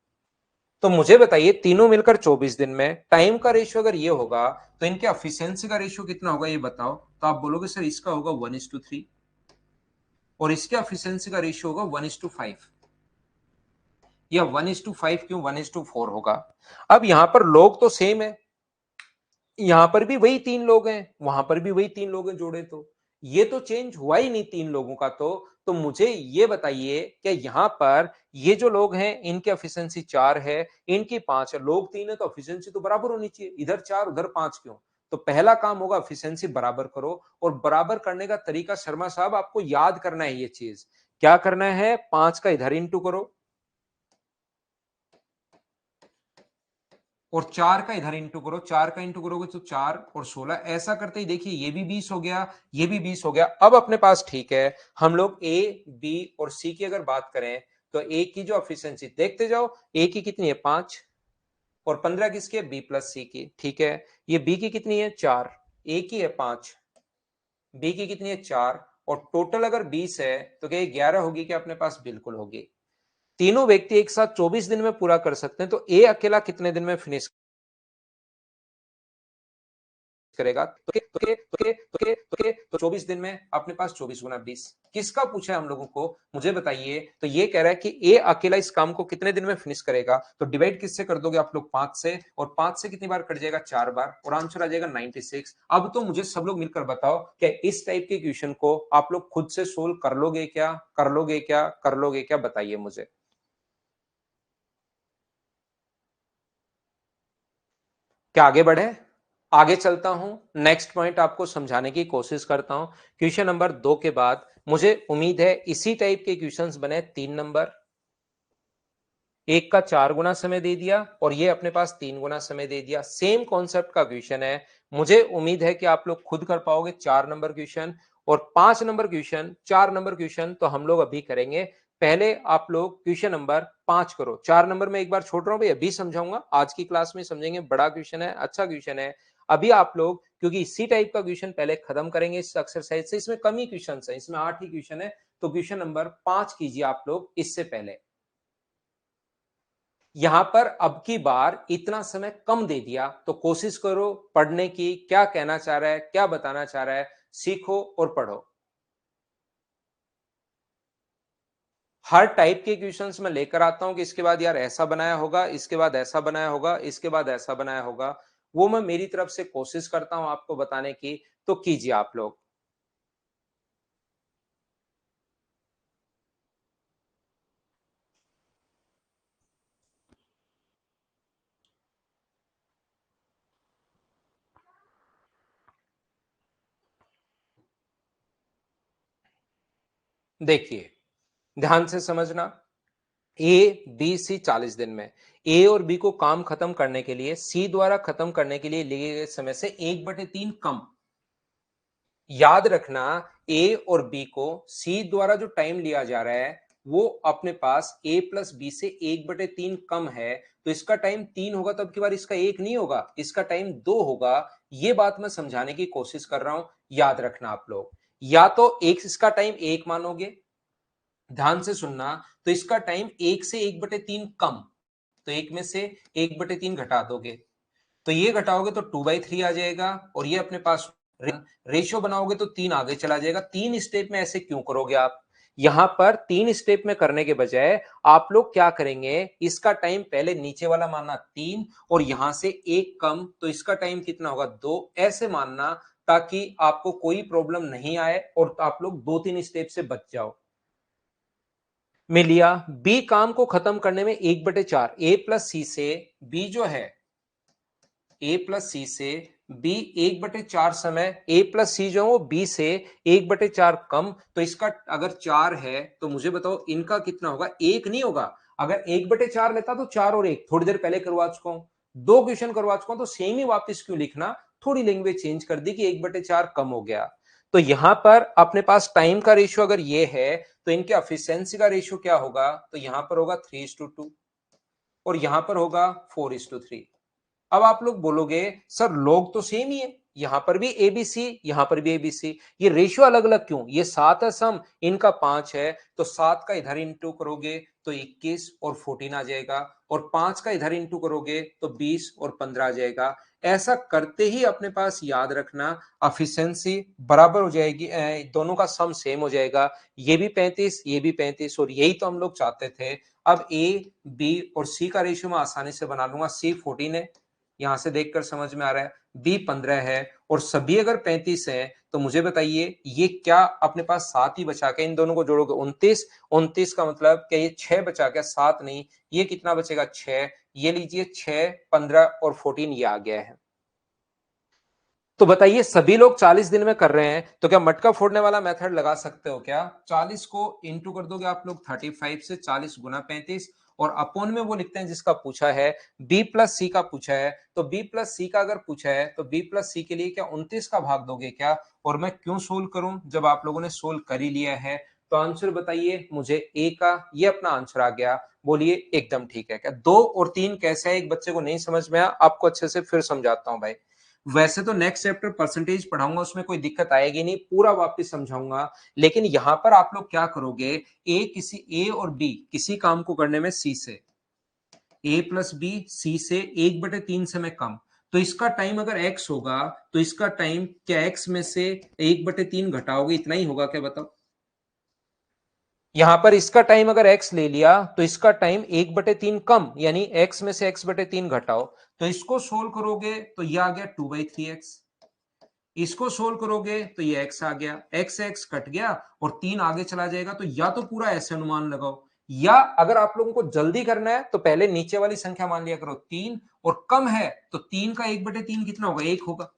तो मुझे बताइए तीनों मिलकर 24 दिन में टाइम का रेशियो अगर ये होगा तो इनके एफिशिएंसी का रेशियो कितना होगा ये बताओ। तो आप बोलोगे सर इसका होगा 1:3 और इसके एफिशिएंसी का रेशियो होगा 1:5, या 1:5 क्यों 1:4 होगा। अब यहां पर लोग तो सेम है, यहां पर भी वही 3 लोग हैं, वहां पर भी वही 3 लोग हैं जोड़े, तो ये तो चेंज हुआ ही नहीं 3 लोगों का। तो मुझे ये बताइए कि यहां पर ये जो लोग हैं इनकी एफिशिएंसी 4 है, इनकी 5 है, लोग 3 है तो एफिशिएंसी तो बराबर होनी चाहिए, इधर 4 उधर 5 क्यों। तो पहला काम होगा एफिशिएंसी बराबर करो, और बराबर करने का तरीका शर्मा साहब आपको याद करना है। ये चीज क्या करना है, 5 का इधर इंटू करो और 4 का इधर इंटू करो, 4 का इंटू करोगे तो 4 और 16, ऐसा करते ही देखिए ये भी 20 हो गया, ये भी 20 हो गया। अब अपने पास ठीक है, हम लोग ए बी और सी की अगर बात करें तो ए की जो एफिशिएंसी देखते जाओ, ए की कितनी है 5 और 15 किसकी है बी प्लस सी की, ठीक है। ये बी की कितनी है 4, ए की है 5, बी की कितनी है 4, और टोटल अगर 20 है तो क्या 11 होगी क्या अपने पास, बिल्कुल होगी। तीनों व्यक्ति एक साथ 24 दिन में पूरा कर सकते हैं, तो ए अकेला कितने दिन में फिनिश करेगा, तो 24 दिन में अपने पास 24 गुना 20। किसका पूछा है हम लोगों को, मुझे बताइए। तो ये कह रहा है कि ए अकेला इस काम को कितने दिन में फिनिश करेगा, तो डिवाइड किससे कर दोगे आप लोग 5 से, और 5 से कितनी बार कट जाएगा 4 बार, और आंसर आ जाएगा 96। अब तो मुझे सब लोग मिलकर बताओ कि इस टाइप के क्वेश्चन को आप लोग खुद से सोल्व कर लोगे क्या, कर लोगे क्या, कर लोगे क्या, बताइए मुझे। क्या आगे बढ़े, आगे चलता हूं, नेक्स्ट पॉइंट आपको समझाने की कोशिश करता हूं। क्वेश्चन नंबर 2 के बाद मुझे उम्मीद है इसी टाइप के क्वेश्चंस बने 3 नंबर, एक का 4 गुना समय दे दिया और ये अपने पास 3 गुना समय दे दिया, सेम कॉन्सेप्ट का क्वेश्चन है। मुझे उम्मीद है कि आप लोग खुद कर पाओगे 4 नंबर क्वेश्चन, और 5 नंबर क्वेश्चन, 4 नंबर क्वेश्चन तो हम लोग अभी करेंगे। पहले आप लोग क्वेश्चन नंबर 5 करो, 4 नंबर में एक बार छोड़ रहा हूं भाई, अभी समझाऊंगा, आज की क्लास में समझेंगे, बड़ा क्वेश्चन है, अच्छा क्वेश्चन है। अभी आप लोग क्योंकि इसी टाइप का क्वेश्चन पहले खत्म करेंगे इस एक्सरसाइज से, इसमें कम ही क्वेश्चन है, इसमें 8 ही क्वेश्चन है, तो क्वेश्चन नंबर 5 कीजिए आप लोग इससे पहले। यहां पर अब की बार इतना समय कम दे दिया तो कोशिश करो पढ़ने की, क्या कहना चाह रहा है, क्या बताना चाह रहा है, सीखो और पढ़ो। हर टाइप के क्वेश्चंस मैं लेकर आता हूं कि इसके बाद यार ऐसा बनाया होगा, इसके बाद ऐसा बनाया होगा, इसके बाद ऐसा बनाया होगा। वो मैं मेरी तरफ से कोशिश करता हूं आपको बताने की, तो कीजिए आप लोग। देखिए, ध्यान से समझना। ए बी सी 40 दिन में, ए और बी को काम खत्म करने के लिए सी द्वारा खत्म करने के लिए लिए गए समय से 1/3 कम। याद रखना, ए और बी को सी द्वारा जो टाइम लिया जा रहा है वो अपने पास ए प्लस बी से 1/3 कम है, तो इसका टाइम 3 होगा, तब की बार इसका 1 नहीं होगा, इसका टाइम 2 होगा। ये बात मैं समझाने की कोशिश कर रहा हूं, याद रखना आप लोग। या तो एक इसका टाइम 1 मानोगे, ध्यान से सुनना, तो इसका टाइम 1 से 1/3 कम, तो एक में से 1/3 घटा दोगे, तो ये घटाओगे तो 2/3 आ जाएगा, और ये अपने पास रेशियो बनाओगे तो 3 आगे चला जाएगा। 3 स्टेप में ऐसे क्यों करोगे आप? यहां पर 3 स्टेप में करने के बजाय आप लोग क्या करेंगे, इसका टाइम पहले नीचे वाला मानना 3 और यहां से 1 कम, तो इसका टाइम कितना होगा 2, ऐसे मानना, ताकि आपको कोई प्रॉब्लम नहीं आए और आप लोग 2-3 स्टेप से बच जाओ। में लिया बी काम को खत्म करने में 1/4, ए प्लस सी से बी जो है, ए प्लस सी से बी 1/4 समय, ए प्लस सी जो है वो बी से 1/4 कम, तो इसका अगर 4 है तो मुझे बताओ इनका कितना होगा, 1 नहीं होगा। अगर 1/4 लेता तो 4 और 1 थोड़ी देर पहले करवा चुका हूं, 2 क्वेश्चन करवा चुका हूं, तो सेम ही वापस क्यों लिखना, थोड़ी लैंग्वेज चेंज कर दी कि 1/4 कम हो गया। तो यहां पर अपने पास टाइम का रेशियो अगर ये है, तो इनके एफिशिएंसी का रेशियो क्या होगा, तो यहां पर होगा 3:2 और यहां पर होगा 4:3। अब आप लोग बोलोगे सर लोग तो सेम ही है, यहां पर भी एबीसी, यहां पर भी एबीसी, ये रेशियो अलग अलग क्यों, ये 7 है सम, इनका 5 है, तो 7 का इधर इंटू करोगे तो 21 और 14 आ जाएगा, और 5 का इधर इंटू करोगे तो 20 और 15 आ जाएगा। ऐसा करते ही अपने पास याद रखना एफिशिएंसी बराबर हो जाएगी, दोनों का सम सेम हो जाएगा, ये भी 35 ये भी 35, और यही तो हम लोग चाहते थे। अब ए बी और सी का रेशियो मैं आसानी से बना लूंगा, सी 14 है, यहां से देखकर समझ में आ रहा है, बी 15 है, और सभी अगर 35 है, तो मुझे बताइए ये क्या अपने पास 7 ही बचा के, इन दोनों को जोड़ोगे 29, 29 का मतलब क्या ये 6 बचा गया, 7 नहीं, ये कितना बचेगा 6, ये लीजिए 6, 15 और 14 ये आ गया है। तो बताइए सभी लोग 40 दिन में कर रहे हैं, तो क्या मटका फोड़ने वाला मेथड लगा सकते हो क्या, 40 को इंटू कर दोगे आप लोग 35 से, 40 गुना 35, और अपोन में वो लिखते हैं जिसका पूछा है, बी प्लस सी का पूछा है, तो बी प्लस सी का अगर पूछा है तो बी प्लस सी के लिए क्या 29 का भाग दोगे क्या, और मैं क्यों सोल्व करूं जब आप लोगों ने सोल्व कर ही लिया है। तो आंसर बताइए मुझे, ए का ये अपना आंसर आ गया। बोलिए एकदम ठीक है क्या, 2 और 3 कैसे है, एक बच्चे को नहीं समझ में आया, आपको अच्छे से फिर समझाता हूं भाई। वैसे तो नेक्स्ट चैप्टर परसेंटेज पढ़ाऊंगा, उसमें कोई दिक्कत आएगी नहीं, पूरा वापस समझाऊंगा, लेकिन यहां पर आप लोग क्या करोगे, ए और बी किसी काम को करने में सी से, ए प्लस बी सी से 1/3 समय कम, तो इसका टाइम अगर एक्स होगा, तो इसका टाइम क्या एक्स में से 1/3 घटाओगे, इतना ही होगा क्या बताओ। यहां पर इसका टाइम अगर x ले लिया तो इसका टाइम 1/3 कम, यानी x में से x/3 घटाओ, तो इसको सोल्व करोगे तो यह आ गया 2/3x, इसको सोल्व करोगे तो ये x आ गया, x x कट गया और 3 आगे चला जाएगा, तो या तो पूरा ऐसे अनुमान लगाओ, या अगर आप लोगों को जल्दी करना है तो पहले नीचे वाली संख्या मान लिया करो 3, और कम है तो 3 का 1/3 कितना होगा, 1 होगा,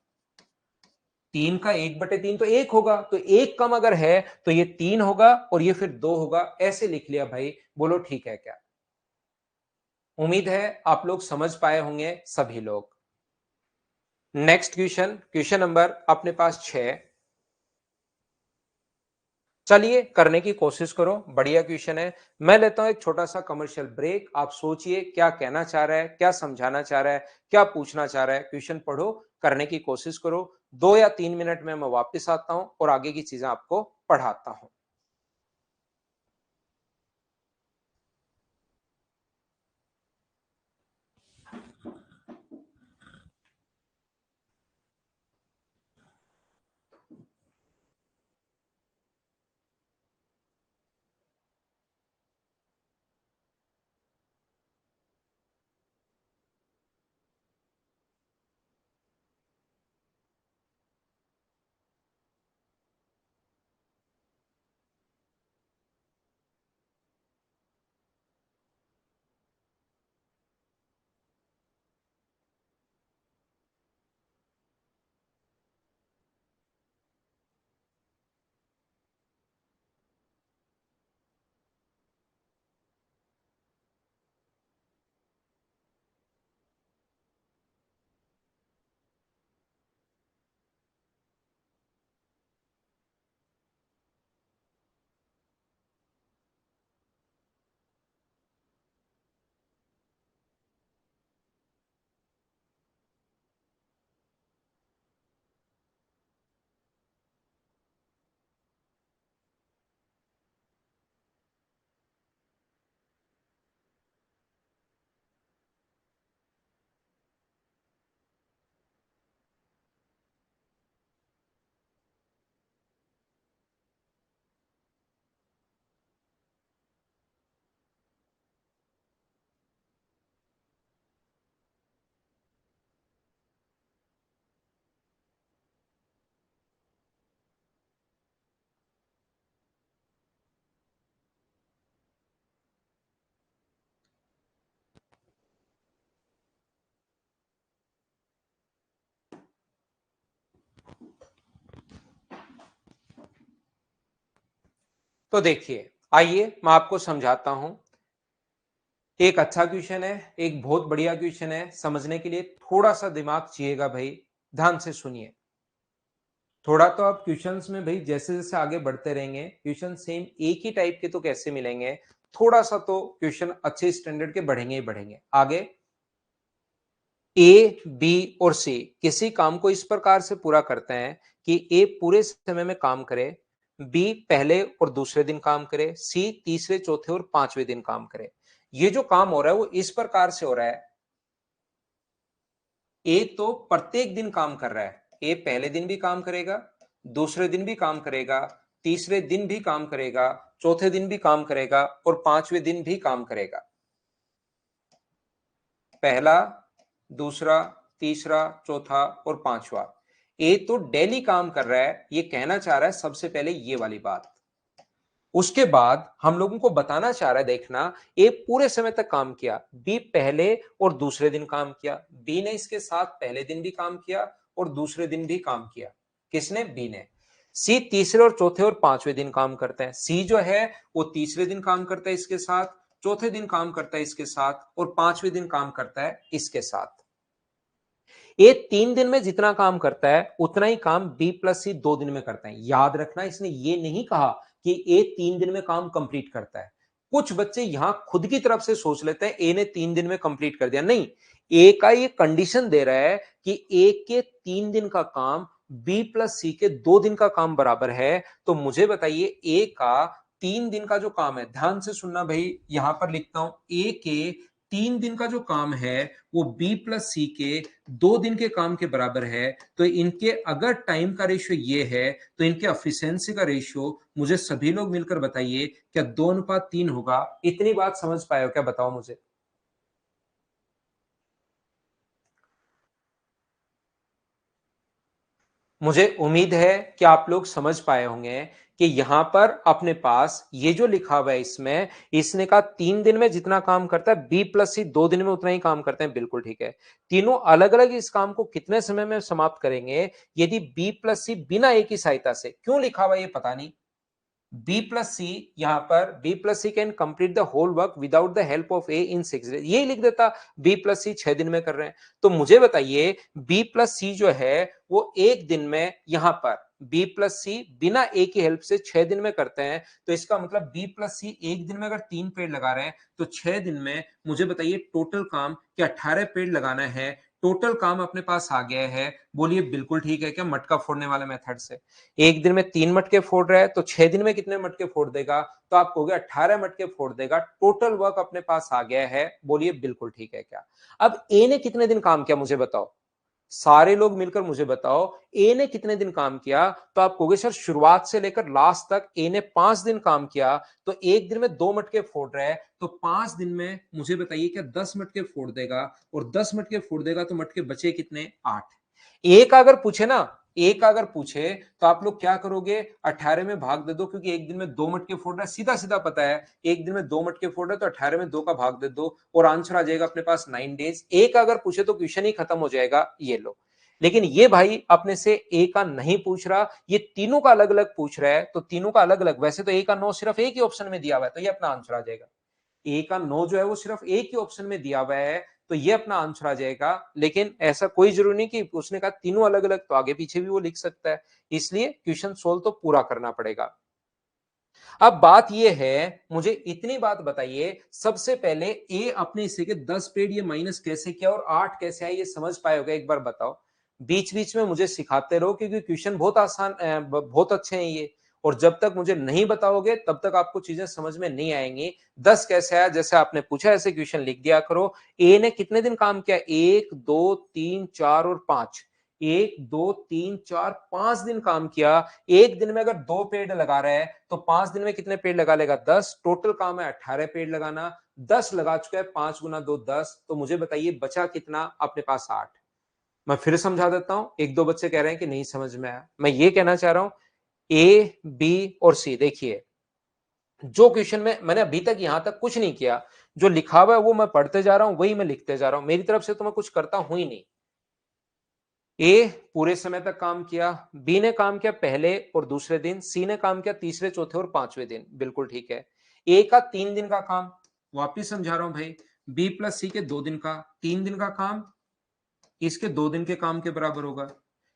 3 का 1/3 तो 1 होगा, तो 1 कम अगर है तो ये 3 होगा और ये फिर 2 होगा, ऐसे लिख लिया भाई। बोलो ठीक है क्या? उम्मीद है आप लोग समझ पाए होंगे सभी लोग। नेक्स्ट क्वेश्चन, क्वेश्चन नंबर अपने पास 6, चलिए करने की कोशिश करो, बढ़िया क्वेश्चन है। मैं लेता हूं एक छोटा सा कमर्शियल ब्रेक, आप सोचिए क्या कहना चाह रहा है, क्या समझाना चाह रहा है, क्या पूछना चाह रहा है, क्वेश्चन पढ़ो, करने की कोशिश करो, 2 या 3 मिनट में मैं वापस आता हूं और आगे की चीजें आपको पढ़ाता हूं। तो देखिए, आइए मैं आपको समझाता हूं। एक अच्छा क्वेश्चन है, एक बहुत बढ़िया क्वेश्चन है। समझने के लिए थोड़ा सा दिमाग चाहिएगा भाई, ध्यान से सुनिए। थोड़ा तो आप क्वेश्चंस में भाई जैसे जैसे आगे बढ़ते रहेंगे, क्वेश्चन सेम एक ही टाइप के तो कैसे मिलेंगे, थोड़ा सा तो क्वेश्चन अच्छे स्टैंडर्ड के बढ़ेंगे ही बढ़ेंगे। आगे ए, बी और सी किसी काम को इस प्रकार से पूरा करते हैं कि ए पूरे समय में काम करे, बी पहले और दूसरे दिन काम करे, सी तीसरे, चौथे और पांचवें दिन काम करे। ये जो काम हो रहा है वो इस प्रकार से हो रहा है। ए तो प्रत्येक दिन काम कर रहा है। ए पहले दिन भी काम करेगा, दूसरे दिन भी काम करेगा, तीसरे दिन भी काम करेगा, चौथे दिन भी काम करेगा और पांचवें दिन भी काम करेगा। पहला, दूसरा, तीसरा, चौथा और पांचवा। ए तो डेली काम कर रहा है, ये कहना चाह रहा है सबसे पहले ये वाली बात। उसके बाद हम लोगों को बताना चाह रहा है, देखना, ए पूरे समय तक काम किया, बी पहले और दूसरे दिन काम किया, बी ने इसके साथ पहले दिन भी काम किया और दूसरे दिन भी काम किया। किसने? बी ने। सी तीसरे और चौथे और पांचवें दिन काम करते हैं। सी जो है वो तीसरे दिन काम करता है इसके साथ, चौथे दिन काम करता है इसके साथ और पांचवें दिन काम करता है इसके साथ। ए 3 दिन में जितना काम करता है उतना ही काम बी प्लस सी 2 दिन में करता है। याद रखना, इसने ये नहीं कहा कि ए 3 दिन में काम कंप्लीट करता है। कुछ बच्चे यहां खुद की तरफ से सोच लेते हैं ए ने 3 दिन में कंप्लीट कर दिया। नहीं, ए का ये कंडीशन दे रहा है कि ए के 3 दिन का काम बी प्लस सी के 2 दिन का काम बराबर है। तो मुझे बताइए, ए का 3 दिन का जो काम है, ध्यान से सुनना भाई, यहां पर लिखता हूं, ए के 3 दिन का जो काम है वो बी प्लस सी के 2 दिन के काम के बराबर है। तो इनके अगर टाइम का रेशियो ये है तो इनके एफिशिएंसी का रेशियो मुझे सभी लोग मिलकर बताइए, क्या 2:3 होगा? इतनी बात समझ पाए हो क्या? बताओ मुझे। मुझे उम्मीद है कि आप लोग समझ पाए होंगे कि यहां पर अपने पास ये जो लिखा हुआ है, इसमें इसने कहा 3 दिन में जितना काम करता है बी प्लस सी 2 दिन में उतना ही काम करते हैं। बिल्कुल ठीक है। तीनों अलग अलग इस काम को कितने समय में समाप्त करेंगे यदि बी प्लस सी बिना ए की सहायता से? क्यों लिखा हुआ है ये पता नहीं। बी प्लस सी, यहां पर B plus C can complete the whole work without the help of A in 6 days, ये लिख देता। बी प्लस सी 6 दिन में कर रहे हैं। तो मुझे बताइए, बी प्लस सी जो है वो एक दिन में, यहां पर बी प्लस सी बिना ए की हेल्प से 6 दिन में करते हैं। तो इसका मतलब बी प्लस सी एक दिन में अगर 3 पेड़ लगा रहे हैं तो 6 दिन में मुझे बताइए टोटल काम क्या 18 पेड़ लगाना है? टोटल काम अपने पास आ गया है। बोलिए बिल्कुल ठीक है क्या? मटका फोड़ने वाले मेथड से एक दिन में 3 मटके फोड़ रहा है तो 6 दिन में कितने मटके फोड़ देगा? तो आप कहोगे 18 मटके फोड़ देगा। टोटल वर्क अपने पास आ गया है। बोलिए बिल्कुल ठीक है क्या? अब ए ने कितने दिन काम किया मुझे बताओ, सारे लोग मिलकर मुझे बताओ, ए ने कितने दिन काम किया? तो आप कहोगे सर शुरुआत से लेकर लास्ट तक ए ने 5 दिन काम किया। तो एक दिन में 2 मटके फोड़ रहा है तो 5 दिन में मुझे बताइए क्या 10 मटके फोड़ देगा? और 10 मटके फोड़ देगा तो मटके बचे कितने? 8। एक अगर पूछे ना, एक अगर पूछे तो आप लोग क्या करोगे? 18 में भाग दे दो, क्योंकि एक दिन में 2 मटके फोड़ रहा है, सीधा सीधा पता है। एक दिन में 2 मटके फोड़ रहा है तो 18 में 2 का भाग दे दो और आंसर आ जाएगा अपने पास 9 डेज। एक अगर पूछे तो क्वेश्चन ही खत्म हो जाएगा। ये लो, लेकिन ये भाई अपने से ए का नहीं पूछ रहा, ये तीनों का अलग अलग पूछ रहा है। तो तीनों का अलग अलग, वैसे तो ए का 9 सिर्फ एक ही ऑप्शन में दिया हुआ है तो ये अपना आंसर आ जाएगा। ए का 9 जो है वो सिर्फ एक ही ऑप्शन में दिया हुआ है तो ये अपना आंसर आ जाएगा। लेकिन ऐसा कोई जरूरी नहीं कि उसने कहा तीनों अलग अलग, तो आगे पीछे भी वो लिख सकता है। इसलिए क्वेश्चन सोल्व तो पूरा करना पड़ेगा। अब बात ये है, मुझे इतनी बात बताइए, सबसे पहले ए अपने हिस्से के 10 पेड़ ये माइनस कैसे किया और 8 कैसे आए, ये समझ पाए होगा? एक बार बताओ। बीच बीच में मुझे सिखाते रहो, क्योंकि क्वेश्चन बहुत आसान, बहुत अच्छे हैं ये। और जब तक मुझे नहीं बताओगे तब तक आपको चीजें समझ में नहीं आएंगी। 10 कैसे आया, जैसे आपने पूछा ऐसे क्वेश्चन लिख दिया करो। ए ने कितने दिन काम किया? 1, 2, 3, 4 और 5। 1, 2, 3, 4, 5 दिन काम किया। एक दिन में अगर 2 पेड़ लगा रहा है तो 5 दिन में कितने पेड़ लगा लेगा? 10। टोटल काम है 18 पेड़ लगाना। 10 लगा चुका है, 5 गुना 2 10। तो मुझे बताइए बचा कितना अपने पास? 8। मैं फिर समझा देता हूं, एक दो बच्चे कह रहे हैं कि नहीं समझ में आया। मैं ये कहना चाह रहा हूं, ए बी और सी, देखिए जो क्वेश्चन में मैंने अभी तक यहां तक कुछ नहीं किया, जो लिखा हुआ है वो मैं पढ़ते जा रहा हूं, वही मैं लिखते जा रहा हूं। मेरी तरफ से तो मैं कुछ करता हूं ही नहीं। ए पूरे समय तक काम किया, बी ने काम किया पहले और दूसरे दिन, सी ने काम किया तीसरे, चौथे और पांचवें दिन। बिल्कुल ठीक है। ए का 3 दिन का काम, वापिस समझा रहा हूं भाई, बी प्लस सी के 2 दिन का, 3 दिन का काम इसके 2 दिन के काम के बराबर होगा।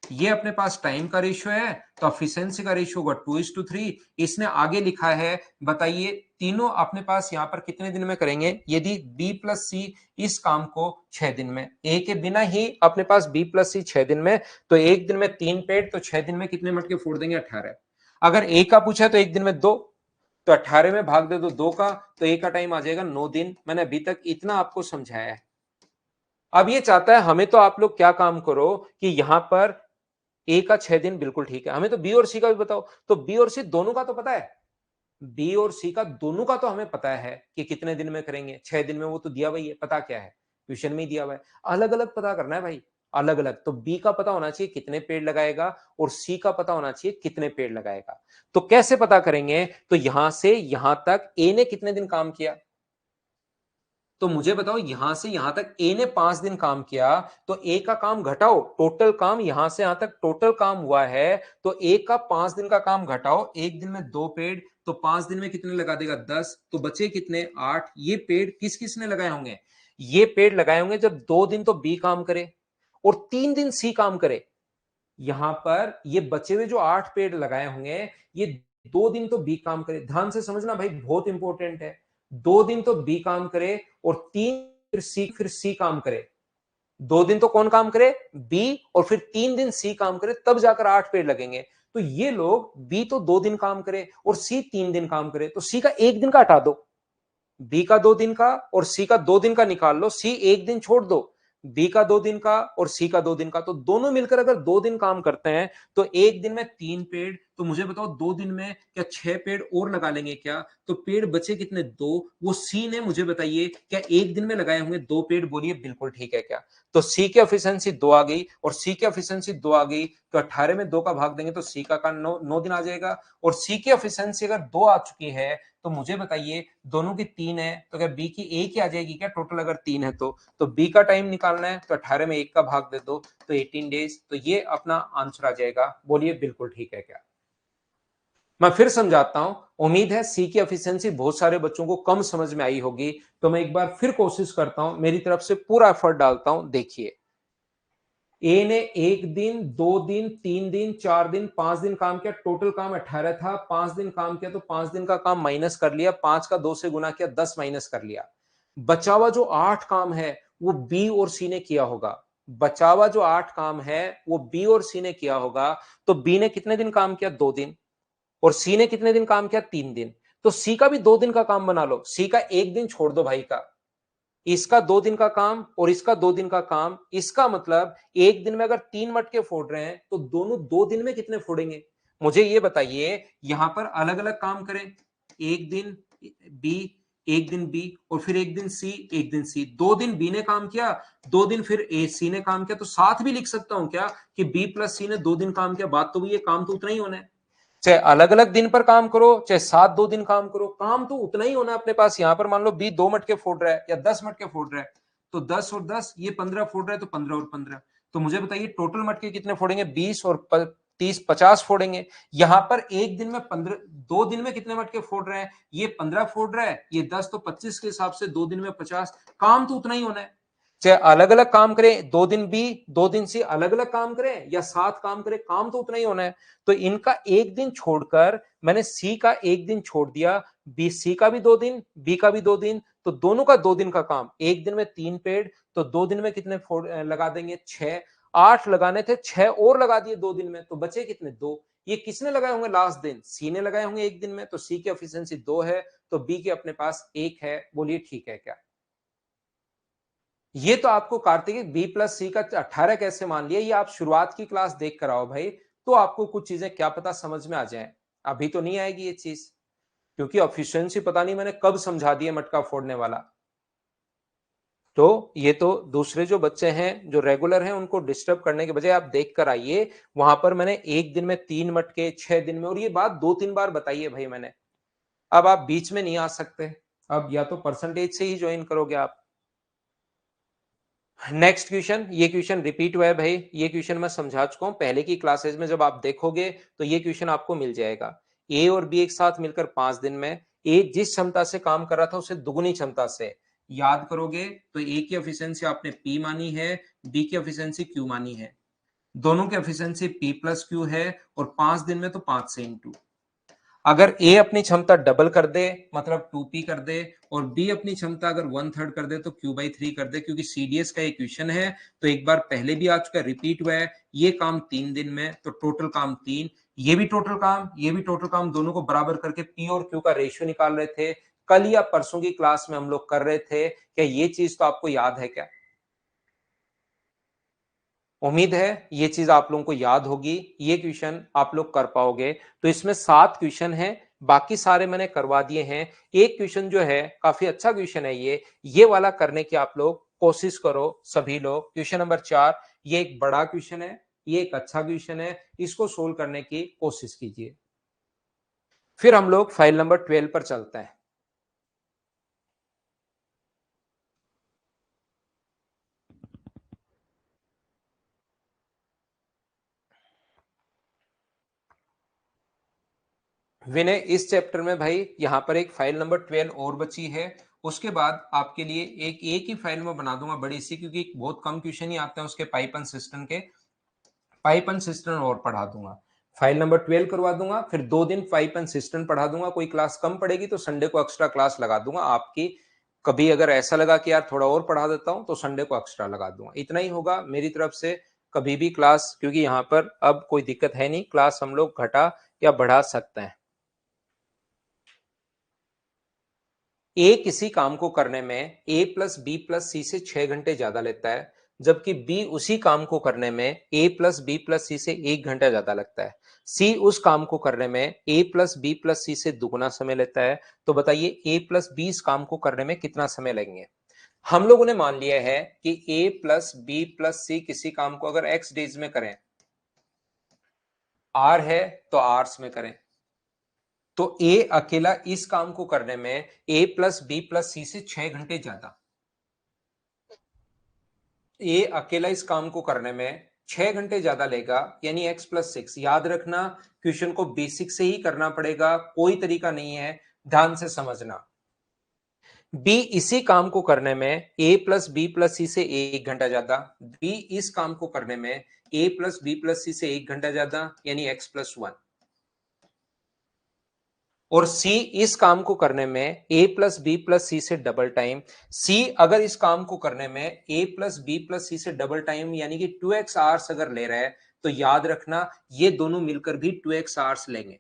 ये अपने पास टाइम का रेशियो है, तो एफिशिएंसी का रेशियो होगा 2:3। इसने आगे लिखा है, बताइए तीनों अपने पास यहां पर कितने दिन में करेंगे? यदि बी प्लस सी इस काम को 6 दिन में, ए के बिना ही अपने पास बी प्लस सी 6 दिन में, तो एक दिन में 3 पेड़, तो 6 दिन में कितने मटके फोड़ देंगे? 18। अगर ए का पूछा तो एक दिन में 2, तो 18 में भाग दे दो 2 का, तो ए का टाइम आ जाएगा 9 दिन। मैंने अभी तक इतना आपको समझाया है। अब ये चाहता है हमें, तो आप लोग क्या काम करो कि यहां पर ए का 6 दिन बिल्कुल ठीक है, हमें तो बी और सी का भी बताओ। तो बी और सी दोनों का तो पता है, बी और सी का दोनों का तो हमें पता है कि कितने दिन में करेंगे। 6 दिन में वो तो दिया हुआ ही है, पता क्या है, क्वेश्चन में ही दिया हुआ है। अलग अलग पता करना है भाई, अलग अलग। तो बी का पता होना चाहिए कितने पेड़ लगाएगा, और सी का पता होना चाहिए कितने पेड़ लगाएगा। तो कैसे पता करेंगे? तो यहां से यहां तक ए ने कितने दिन काम किया, तो मुझे बताओ यहां से यहां तक ए ने 5 दिन काम किया, तो ए का काम घटाओ, टोटल काम यहां से यहां तक टोटल काम हुआ है, तो ए का 5 दिन का काम घटाओ, एक दिन में 2 पेड़, तो 5 दिन में कितने लगा देगा? 10। तो बचे कितने? 8। ये पेड़ किस किस ने लगाए होंगे? ये पेड़ लगाए होंगे जब 2 दिन तो बी काम करे और 3 दिन सी काम करे। यहां पर ये बचे हुए जो 8 पेड़ लगाए होंगे, ये 2 दिन तो बी काम करे। ध्यान से समझना भाई, बहुत इंपॉर्टेंट है। 2 दिन तो बी काम करे और 3 फिर सी काम करे। 2 दिन तो कौन काम करे? बी। और फिर 3 दिन सी काम करे, तब जाकर 8 पेड़ लगेंगे। तो ये लोग, बी तो 2 दिन काम करे और सी 3 दिन काम करे, तो सी का एक दिन का हटा दो, बी का 2 दिन का और सी का 2 दिन का निकाल लो, सी एक दिन छोड़ दो, बी का 2 दिन का और सी का 2 दिन का, तो दोनों मिलकर अगर 2 दिन काम करते हैं, तो एक दिन में 3 पेड़। तो मुझे बताओ 2 दिन में क्या 6 पेड़ और लगा लेंगे क्या? तो पेड़ बचे कितने? 2। वो सी ने, मुझे बताइए, क्या एक दिन में लगाए होंगे 2 पेड़? बोलिए बिल्कुल ठीक है क्या? तो सी की एफिशिएंसी 2 आ गई, और सी की एफिशिएंसी 2 आ गई, तो 18 में 2 का भाग देंगे तो सी का 9 दिन आ जाएगा। और सी की एफिशिएंसी अगर 2 आ चुकी है, तो मुझे बताइए दोनों की 3 है, तो क्या बी की एक ही आ जाएगी क्या टोटल? अगर 3 है तो बी का टाइम निकालना है, तो 18 में 1 का भाग दे दो, तो 18 डेज। तो ये अपना आंसर आ जाएगा। बोलिए बिल्कुल ठीक है क्या? मैं फिर समझाता हूं, उम्मीद है सी की एफिशिएंसी बहुत सारे बच्चों को कम समझ में आई होगी, तो मैं एक बार फिर कोशिश करता हूं, मेरी तरफ से पूरा एफर्ट डालता हूं। देखिए, ए ने 1 दिन, 2 दिन, 3 दिन, 4 दिन, 5 दिन काम किया, टोटल काम 18 था। 5 दिन काम किया तो 5 दिन का काम माइनस कर लिया, 5 का 2 से गुना किया, 10 माइनस कर लिया। बचा हुआ जो 8 काम है वो बी और सी ने किया होगा। बचा हुआ जो 8 काम है वो बी और सी ने किया होगा। तो बी ने कितने दिन काम किया? 2 दिन। और सी ने कितने दिन काम किया? 3 दिन। तो सी का भी 2 दिन का काम बना लो, सी का एक दिन छोड़ दो भाई का, इसका 2 दिन का काम और इसका 2 दिन का काम। इसका मतलब एक दिन में अगर 3 मटके फोड़ रहे हैं, तो दोनों 2 दिन में कितने फोड़ेंगे? मुझे ये बताइए, यहां पर अलग अलग काम करें, एक दिन बी, एक दिन बी, और फिर एक दिन सी, एक दिन सी। 2 दिन बी ने काम किया, 2 दिन फिर ए सी ने काम किया, तो साथ भी लिख सकता हूं क्या कि बी प्लस सी ने 2 दिन काम किया? बात तो वही है, काम तो उतना ही होना है। चाहे अलग अलग दिन पर काम करो, चाहे साथ 2 दिन काम करो, काम तो उतना ही होना है अपने पास। यहां पर मान लो बी 2 मटके फोड़ रहा है या 10 मटके फोड़ रहा है, तो 10 और 10 ये 15 फोड़ रहा है, तो 15 और 15। तो मुझे बताइए टोटल मटके कितने फोड़ेंगे? 20 और 30, 50 फोड़ेंगे। यहां पर एक दिन में 15, 2 दिन में कितने मटके फोड़ रहे हैं? ये 15 फोड़ रहा है, ये 10, तो 25 के हिसाब से 2 दिन में 50। काम तो उतना ही होना है। चाहे अलग अलग काम करें, 2 दिन बी, 2 दिन सी, अलग अलग काम करें या साथ काम करें, काम तो उतना ही होना है। तो इनका एक दिन छोड़कर मैंने सी का एक दिन छोड़ दिया, बी सी का भी 2 दिन, बी का भी 2 दिन, तो दोनों का 2 दिन का काम। एक दिन में 3 पेड़, तो 2 दिन में कितने लगा देंगे? 6। 8 लगाने थे, 6 और लगा दिए 2 दिन में, तो बचे कितने? 2। ये किसने लगाए होंगे लास्ट दिन? सी ने लगाए होंगे एक दिन में, तो सी की एफिशिएंसी 2 है, तो बी के अपने पास 1 है। बोलिए ठीक है क्या? ये तो आपको कार्तिक बी प्लस सी का 18 कैसे मान लिया, ये आप शुरुआत की क्लास देख कर आओ भाई, तो आपको कुछ चीजें क्या पता समझ में आ जाए। अभी तो नहीं आएगी ये चीज, क्योंकि एफिशिएंसी पता नहीं मैंने कब समझा दिया मटका फोड़ने वाला। तो ये तो दूसरे जो बच्चे हैं जो रेगुलर हैं, उनको डिस्टर्ब करने के बजाय आप देख कर आइए। वहां पर मैंने एक दिन में 3 मटके, 6 दिन में, और ये बात 2-3 बार बताई है भाई मैंने। अब आप बीच में नहीं आ सकते, अब या तो परसेंटेज से ही ज्वाइन करोगे आप। नेक्स्ट क्वेश्चन, ये क्वेश्चन रिपीट हुआ है भाई, ये क्वेश्चन मैं समझा चुका हूं पहले की क्लासेस में, जब आप देखोगे तो ये क्वेश्चन आपको मिल जाएगा। ए और बी एक साथ मिलकर 5 दिन में ए जिस क्षमता से काम कर रहा था उसे दुगुनी क्षमता से, याद करोगे तो ए की एफिशिएंसी आपने पी मानी है, बी की एफिशिएंसी क्यू मानी है, दोनों की एफिशिएंसी पी प्लस क्यू है, और 5 दिन में तो 5 से इंटू। अगर ए अपनी क्षमता डबल कर दे मतलब 2p कर दे, और बी अपनी क्षमता अगर 1/3 कर दे तो q/3 कर दे, क्योंकि सीडीएस का इक्वेशन है तो एक बार पहले भी आ चुका है, रिपीट हुआ है। ये काम 3 दिन में तो टोटल काम 3, ये भी टोटल काम, ये भी टोटल काम, दोनों को बराबर करके p और q का रेशियो निकाल रहे थे। कल या परसों की क्लास में हम लोग कर रहे थे। क्या ये चीज तो आपको याद है क्या? उम्मीद है ये चीज आप लोगों को याद होगी, ये क्वेश्चन आप लोग कर पाओगे। तो इसमें 7 क्वेश्चन हैं, बाकी सारे मैंने करवा दिए हैं। एक क्वेश्चन जो है काफी अच्छा क्वेश्चन है, ये वाला करने की आप लोग कोशिश करो सभी लोग। क्वेश्चन नंबर 4, ये एक बड़ा क्वेश्चन है, ये एक अच्छा क्वेश्चन है, इसको सोल्व करने की कोशिश कीजिए। फिर हम लोग फाइल नंबर 12 पर चलते हैं। विनय, इस चैप्टर में भाई यहां पर एक फाइल नंबर 12 और बची है, उसके बाद आपके लिए एक ही फाइल में बना दूंगा बड़ी सी, क्योंकि बहुत कम क्वेश्चन ही आते हैं उसके पाइप एंड सिस्टम के, पाइप एंड सिस्टम और पढ़ा दूंगा। फाइल नंबर 12 करवा दूंगा, फिर 2 दिन पाइप एंड सिस्टम पढ़ा दूंगा। कोई क्लास कम पड़ेगी तो संडे को एक्स्ट्रा क्लास लगा दूंगा आपकी। कभी अगर ऐसा लगा कि यार थोड़ा और पढ़ा देता हूं तो संडे को एक्स्ट्रा लगा दूंगा। इतना ही होगा मेरी तरफ से। कभी भी क्लास, क्योंकि यहाँ पर अब कोई दिक्कत है नहीं, क्लास हम लोग घटा या बढ़ा सकते हैं। ए किसी काम को करने में ए प्लस बी प्लस सी से 6 घंटे ज्यादा लेता है, जबकि बी उसी काम को करने में ए प्लस बी प्लस सी से 1 घंटा ज्यादा लगता है। सी उस काम को करने में ए प्लस बी प्लस सी से दुगुना समय लेता है। तो बताइए ए प्लस बी इस काम को करने में कितना समय लगेंगे? हम लोगों ने मान लिया है कि ए प्लस बी प्लस सी किसी काम को अगर एक्स डेज में करें, आर है तो आर्स में करें, तो ए अकेला इस काम को करने में ए प्लस बी प्लस सी से 6 घंटे ज्यादा, ए अकेला इस काम को करने में 6 घंटे ज्यादा लेगा, यानी x प्लस 6। याद रखना, क्वेश्चन को बेसिक से ही करना पड़ेगा, कोई तरीका नहीं है, ध्यान से समझना। बी इसी काम को करने में ए प्लस बी प्लस सी से 1 घंटा ज्यादा, बी इस काम को करने में ए प्लस बी प्लस सी से 1 घंटा ज्यादा, यानी x प्लस 1। और C इस काम को करने में A प्लस बी प्लस सी से डबल टाइम, C अगर इस काम को करने में A प्लस बी प्लस सी से डबल टाइम यानी कि 2x आवर्स अगर ले रहा है, तो याद रखना ये दोनों मिलकर भी 2x आवर्स लेंगे।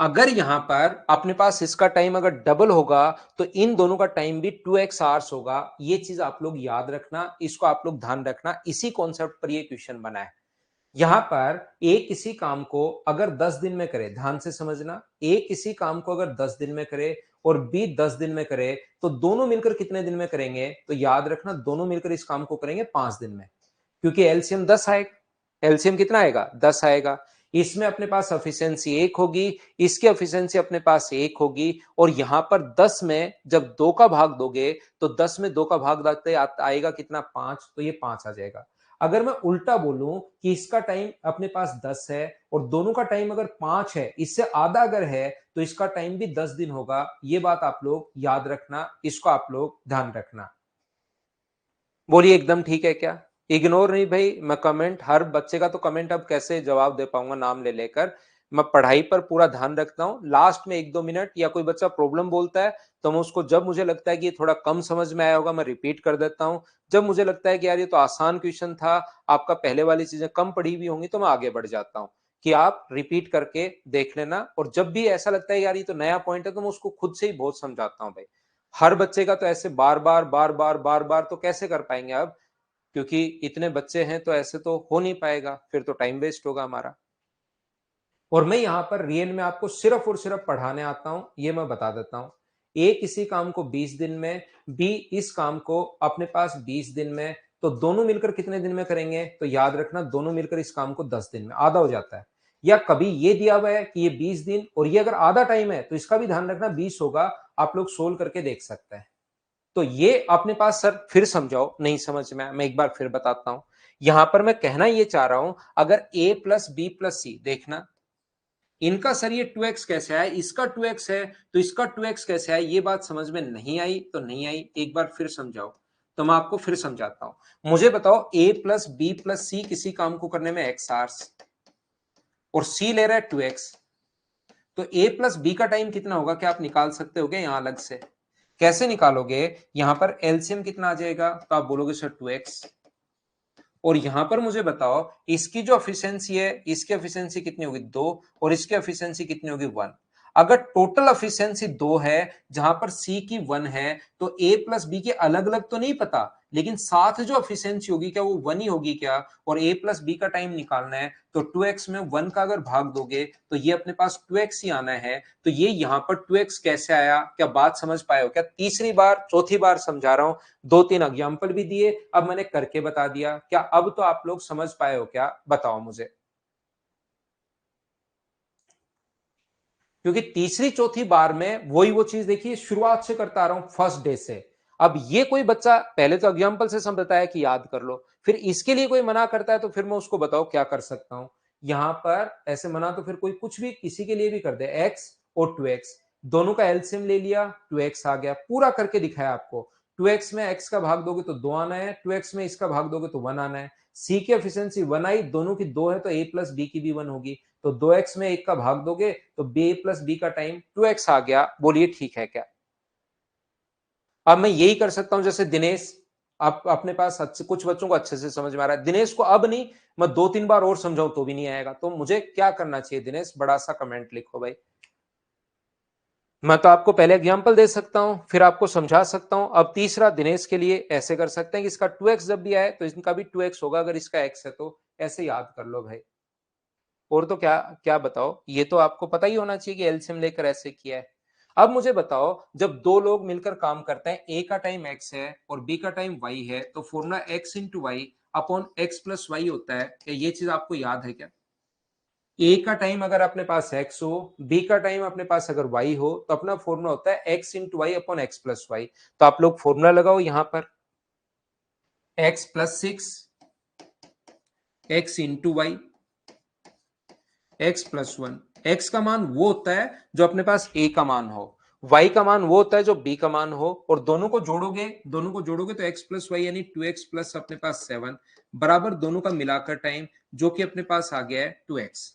अगर यहां पर अपने पास इसका टाइम अगर डबल होगा तो इन दोनों का टाइम भी 2x आवर्स होगा। ये चीज आप लोग याद रखना, इसको आप लोग ध्यान रखना, इसी कॉन्सेप्ट पर ये क्वेश्चन बना है। यहां पर ए किसी काम को अगर 10 दिन में करे, ध्यान से समझना, ए किसी काम को अगर 10 दिन में करे और बी 10 दिन में करे, तो दोनों मिलकर कितने दिन में करेंगे? तो याद रखना दोनों मिलकर इस काम को करेंगे 5 दिन में, क्योंकि एलसीएम 10 आएगा। एलसीएम कितना आएगा? 10 आएगा। इसमें अपने पास एफिशिएंसी 1 होगी, इसकी एफिशिएंसी अपने पास 1 होगी, और यहां पर 10 में जब 2 का भाग दोगे तो 10 में 2 का भाग दाते आएगा कितना? 5, तो ये 5 आ जाएगा। अगर मैं उल्टा बोलूं कि इसका टाइम अपने पास 10 है और दोनों का टाइम अगर 5 है, इससे आधा अगर है, तो इसका टाइम भी 10 दिन होगा। ये बात आप लोग याद रखना, इसको आप लोग ध्यान रखना। बोलिए एकदम ठीक है क्या? इग्नोर नहीं भाई, मैं कमेंट, हर बच्चे का तो कमेंट अब कैसे जवाब दे पाऊंगा नाम ले लेकर। मैं पढ़ाई पर पूरा ध्यान रखता हूँ। लास्ट में 1-2 मिनट या कोई बच्चा प्रॉब्लम बोलता है तो मैं उसको, जब मुझे लगता है कि ये थोड़ा कम समझ में आया होगा, मैं रिपीट कर देता हूँ। जब मुझे लगता है कि यार ये तो आसान क्वेश्चन था, आपका पहले वाली चीजें कम पढ़ी हुई होंगी, तो मैं आगे बढ़ जाता हूँ कि आप रिपीट करके देख लेना। और जब भी ऐसा लगता है यार ये तो नया पॉइंट है, तो मैं उसको खुद से ही बहुत समझाता हूँ भाई। हर बच्चे का तो ऐसे बार बार बार बार बार बार तो कैसे कर पाएंगे अब, क्योंकि इतने बच्चे हैं तो ऐसे तो हो नहीं पाएगा, फिर तो टाइम वेस्ट होगा हमारा। और मैं यहां पर रियल में आपको सिर्फ और सिर्फ पढ़ाने आता हूं, ये मैं बता देता हूं। ए किसी काम को 20 दिन में, बी इस काम को अपने पास 20 दिन में, तो दोनों मिलकर कितने दिन में करेंगे? तो याद रखना दोनों मिलकर इस काम को 10 दिन में, आधा हो जाता है। या कभी ये दिया हुआ है कि ये 20 दिन और ये अगर आधा टाइम है, तो इसका भी ध्यान रखना 20 होगा। आप लोग सोल्व करके देख सकते हैं। तो ये अपने पास सर फिर समझाओ, नहीं समझ में, मैं एक बार फिर बताता हूं। यहां पर मैं कहना ये चाह रहा हूं, अगर a प्लस बी प्लस सी, देखना इनका सर ये 2x कैसे आया, इसका 2x है तो इसका 2x कैसे आया, ये बात समझ में नहीं आई तो नहीं आई, एक बार फिर समझाओ। तो मैं आपको फिर समझाता हूं। मुझे बताओ a प्लस बी प्लस सी किसी काम को करने में x आवर्स और c ले रहा है 2x, तो a प्लस बी का टाइम कितना होगा, क्या आप निकाल सकते हो क्या यहां अलग से? कैसे निकालोगे? यहां पर एलसीएम कितना आ जाएगा, तो आप बोलोगे सर 2x। और यहां पर मुझे बताओ इसकी जो एफिशिएंसी है, इसकी एफिशिएंसी कितनी होगी 2 और इसकी एफिशिएंसी कितनी होगी 1। अगर टोटल एफिशिएंसी 2 है जहां पर सी की 1 है, तो ए प्लस बी के अलग अलग तो नहीं पता, लेकिन साथ जो एफिशिएंसी होगी क्या वो 1 ही होगी क्या? और ए प्लस बी का टाइम निकालना है तो 2x में 1 का अगर भाग दोगे तो ये अपने पास 2x ही आना है। तो ये यहां पर 2x कैसे आया, क्या बात समझ पाए हो क्या? तीसरी बार चौथी बार समझा रहा हूं, 2-3 एग्जाम्पल भी दिए, अब मैंने करके बता दिया, क्या अब तो आप लोग समझ पाए हो क्या, बताओ मुझे। क्योंकि तीसरी चौथी बार में वही वो चीज देखिए, शुरुआत से करता आ रहा हूं फर्स्ट डे से। अब ये कोई बच्चा पहले तो एग्जाम्पल से समझता है कि याद कर लो, फिर इसके लिए कोई मना करता है तो फिर मैं उसको बताओ क्या कर सकता हूं। यहां पर ऐसे मना तो फिर कोई कुछ भी किसी के लिए भी कर दे, एक्स और 2x दोनों का एलसीएम ले लिया, 2x आ गया, पूरा करके दिखाया आपको। 2x में x का भाग दोगे तो 2 आना है, 2x में इसका भाग दोगे तो 1 आना है। सी की एफिशिएंसी 1 आई, दोनों की 2 है तो a प्लस बी की भी 1 होगी। तो 2x में 1 का भाग दोगे तो b प्लस बी का टाइम 2x आ गया। बोलिए ठीक है क्या? अब मैं यही कर सकता हूं जैसे दिनेश, आप अपने पास अच्छे कुछ बच्चों को अच्छे से समझ में आ रहा है, दिनेश को अब नहीं, मैं 2-3 बार और समझाऊं तो भी नहीं आएगा, तो मुझे क्या करना चाहिए दिनेश? बड़ा सा कमेंट लिखो भाई। मैं तो आपको पहले एग्जांपल दे सकता हूं, फिर आपको समझा सकता हूं। अब तीसरा दिनेश के लिए ऐसे कर सकते हैं कि इसका 2x जब भी आए तो इनका भी 2x होगा, अगर इसका x है तो ऐसे याद कर लो भाई। और तो क्या क्या बताओ, ये तो आपको पता ही होना चाहिए कि एलसीएम लेकर ऐसे किया है। अब मुझे बताओ, जब दो लोग मिलकर काम करते हैं, ए का टाइम x है और बी का टाइम y है, तो formula x into y upon x plus y होता है, क्या ये चीज आपको याद है क्या? ए का टाइम अगर अपने पास x हो, बी का टाइम अपने पास अगर y हो, तो अपना फॉर्मूला होता है x into y upon x plus y. तो आप लोग फॉर्मूला लगाओ यहां पर, x plus 6 x into y x plus 1। X का मान वो होता है जो अपने पास ए का मान हो, वाई का मान वो होता है जो बी का मान हो, और दोनों को जोड़ोगे तो एक्स प्लस वाई यानी 2x प्लस अपने पास 7 बराबर दोनों का मिलाकर टाइम, जो कि अपने पास आ गया है 2x।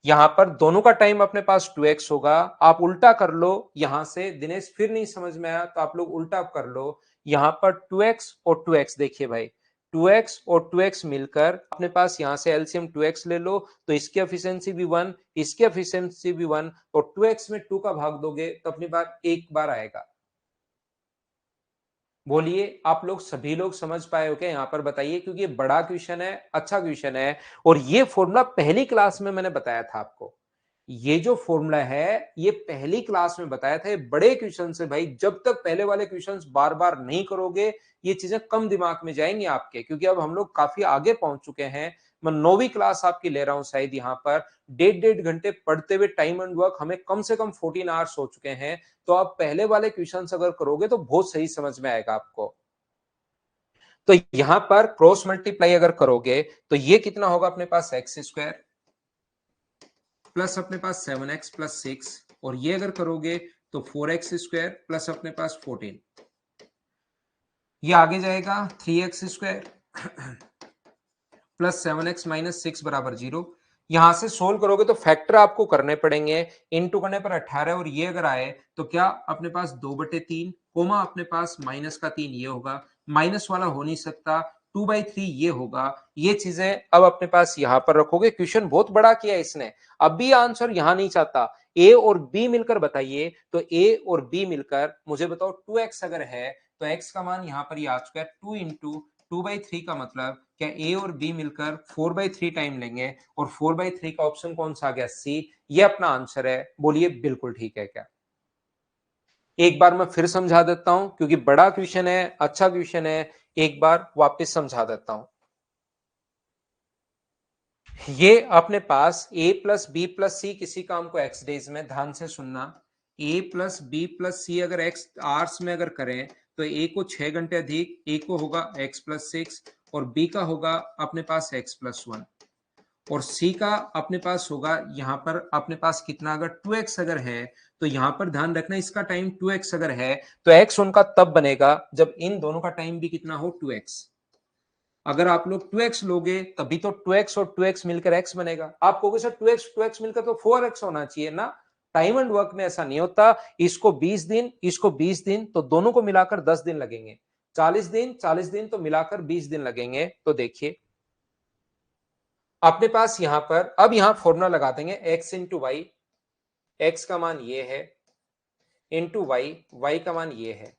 यहां पर दोनों का टाइम अपने पास 2x होगा। आप उल्टा कर लो यहां से, दिनेश फिर नहीं समझ में आया तो आप लोग उल्टा कर लो। यहां पर 2x और 2x देखिए भाई, 2x और 2x मिलकर अपने पास यहां से एलसीएम 2x ले लो, तो इसकी एफिशिएंसी भी 1, इसकी एफिशिएंसी भी 1, और 2x में 2 का भाग दोगे तो अपनी बात एक बार आएगा। बोलिए आप लोग सभी लोग समझ पाए हो क्या यहां पर, बताइए, क्योंकि ये बड़ा क्वेश्चन है, अच्छा क्वेश्चन है। और ये फॉर्मूला पहली क्लास में मैंने बताया था आपको, ये जो फॉर्मूला है ये पहली क्लास में बताया था। ये बड़े क्वेश्चन है भाई, जब तक पहले वाले क्वेश्चंस बार बार नहीं करोगे ये चीजें कम दिमाग में जाएंगी आपके, क्योंकि अब हम लोग काफी आगे पहुंच चुके हैं। मैं 9वीं क्लास आपकी ले रहा हूं शायद, यहाँ पर 1.5 घंटे पढ़ते हुए टाइम एंड वर्क हमें कम से कम 14 आवर्स हो चुके हैं। तो आप पहले वाले क्वेश्चंस अगर करोगे तो बहुत सही समझ में आएगा आपको। तो यहां पर क्रॉस मल्टीप्लाई अगर करोगे तो ये कितना होगा अपने पास, एक्स स्क्वायर प्लस अपने पास 7x प्लस 6, और ये अगर करोगे तो 4x स्क्वायर प्लस अपने पास 14, ये आगे जाएगा 3x square plus 7x minus 6 बराबर 0। यहां से सोल्व करोगे तो फैक्टर आपको करने पड़ेंगे, इनटू करने पर 18, और ये अगर आए तो क्या अपने पास 2/3 कोमा अपने पास माइनस का 3 ये होगा, माइनस वाला हो नहीं सकता, 2/3 ये होगा। ये चीजें अब अपने पास यहां पर रखोगे। क्वेश्चन बहुत बड़ा किया है इसने, अब भी आंसर यहां नहीं चाहता। ए और बी मिलकर बताइए, तो ए और बी मिलकर मुझे बताओ 2x अगर है तो x का मान यहां पर आ चुका है 2 इंटू 2/3 का मतलब क्या ए और बी मिलकर 4/3 टाइम लेंगे, और 4/3 का ऑप्शन कौन सा आ गया, सी, ये अपना आंसर है। बोलिए बिल्कुल ठीक है क्या? एक बार मैं फिर समझा देता हूं क्योंकि बड़ा क्वेश्चन है, अच्छा क्वेश्चन है, एक बार वापस समझा देता हूं। ये अपने पास a प्लस बी प्लस सी किसी काम को x डेज में, ध्यान से सुनना, a प्लस बी प्लस सी अगर x आवर्स में अगर करें तो ए को 6 घंटे अधिक, ए को होगा x+6 और बी का होगा अपने पास x+1 और सी का अपने पास होगा यहाँ पर अपने पास कितना, अगर 2x अगर है तो यहाँ पर ध्यान रखना इसका टाइम 2x अगर है तो x उनका तब बनेगा जब इन दोनों का टाइम भी कितना हो 2x। अगर आप लोग 2x लोगे तभी तो 2x और 2x मिलकर x बनेगा। आप कहोगे सर 2x मिलकर तो 4x होना चाहिए ना। टाइम एंड वर्क में ऐसा नहीं होता। इसको 20 दिन, इसको 20 दिन, तो दोनों को मिलाकर 10 दिन लगेंगे। 40 दिन तो मिलाकर 20 दिन लगेंगे। तो देखिए अपने पास यहां पर अब यहां फॉर्मूला लगा देंगे x इंटू वाई, एक्स का मान ये है, इंटू वाई, वाई का मान ये है,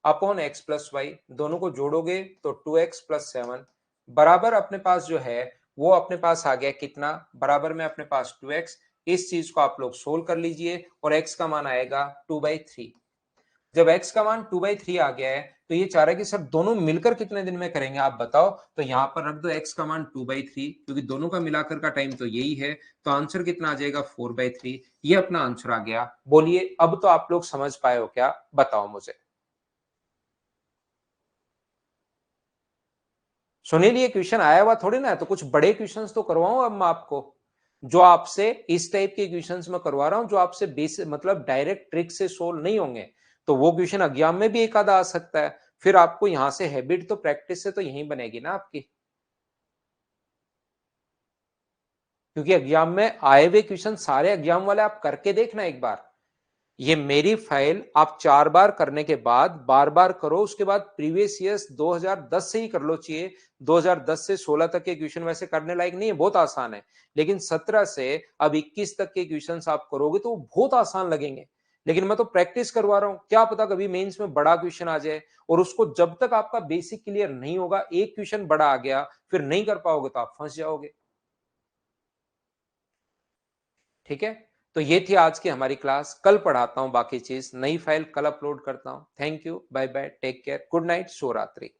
अपॉन एक्स प्लस वाई, दोनों को जोड़ोगे तो 2x+7 बराबर अपने पास जो है वो अपने पास आ गया कितना, बराबर में अपने पास 2x। इस चीज को आप लोग सोल्व कर लीजिए और x का मान आएगा 2/3। जब x का मान 2/3 आ गया है तो ये चाह रहा है कि सर दोनों मिलकर कितने दिन में करेंगे आप बताओ। तो यहां पर रख दो x का मान 2/3 क्योंकि दोनों का मिलाकर का टाइम तो यही है। तो आंसर कितना आ जाएगा 4/3। ये अपना आंसर आ गया। बोलिए अब तो आप लोग समझ पाए हो क्या, बताओ मुझे। सुनील ये क्वेश्चन आया हुआ थोड़ी ना है, तो कुछ बड़े क्वेश्चंस तो करवाऊं अब मैं आपको। जो आपसे इस टाइप के क्वेश्चंस मैं करवा रहा हूं जो आपसे बेसिक मतलब डायरेक्ट ट्रिक से सोल्व नहीं होंगे। तो वो क्वेश्चन एग्जाम में भी एक आधा आ सकता है। फिर आपको यहां से हैबिट तो प्रैक्टिस से तो यही बनेगी ना आपकी। क्योंकि एग्जाम में आए हुए क्वेश्चन सारे एग्जाम वाले आप करके देखना एक बार। ये मेरी फाइल आप 4 बार करने के बाद बार बार करो, उसके बाद प्रीवियस ईयर्स 2010 से ही कर लो चाहिए। 2010 से 16 तक के क्वेश्चन वैसे करने लायक नहीं है, बहुत आसान है। लेकिन 17 से अब 21 तक के क्वेश्चंस आप करोगे तो बहुत आसान लगेंगे। लेकिन मैं तो प्रैक्टिस करवा रहा हूं, क्या पता कभी मेंस में बड़ा क्वेश्चन आ जाए। और उसको जब तक आपका बेसिक क्लियर नहीं होगा, एक क्वेश्चन बड़ा आ गया फिर नहीं कर पाओगे तो आप फंस जाओगे। ठीक है। तो ये थी आज की हमारी क्लास। कल पढ़ाता हूं बाकी चीज, नई फाइल कल अपलोड करता हूं। Thank you, bye bye, take care, good night, शुभ रात्रि।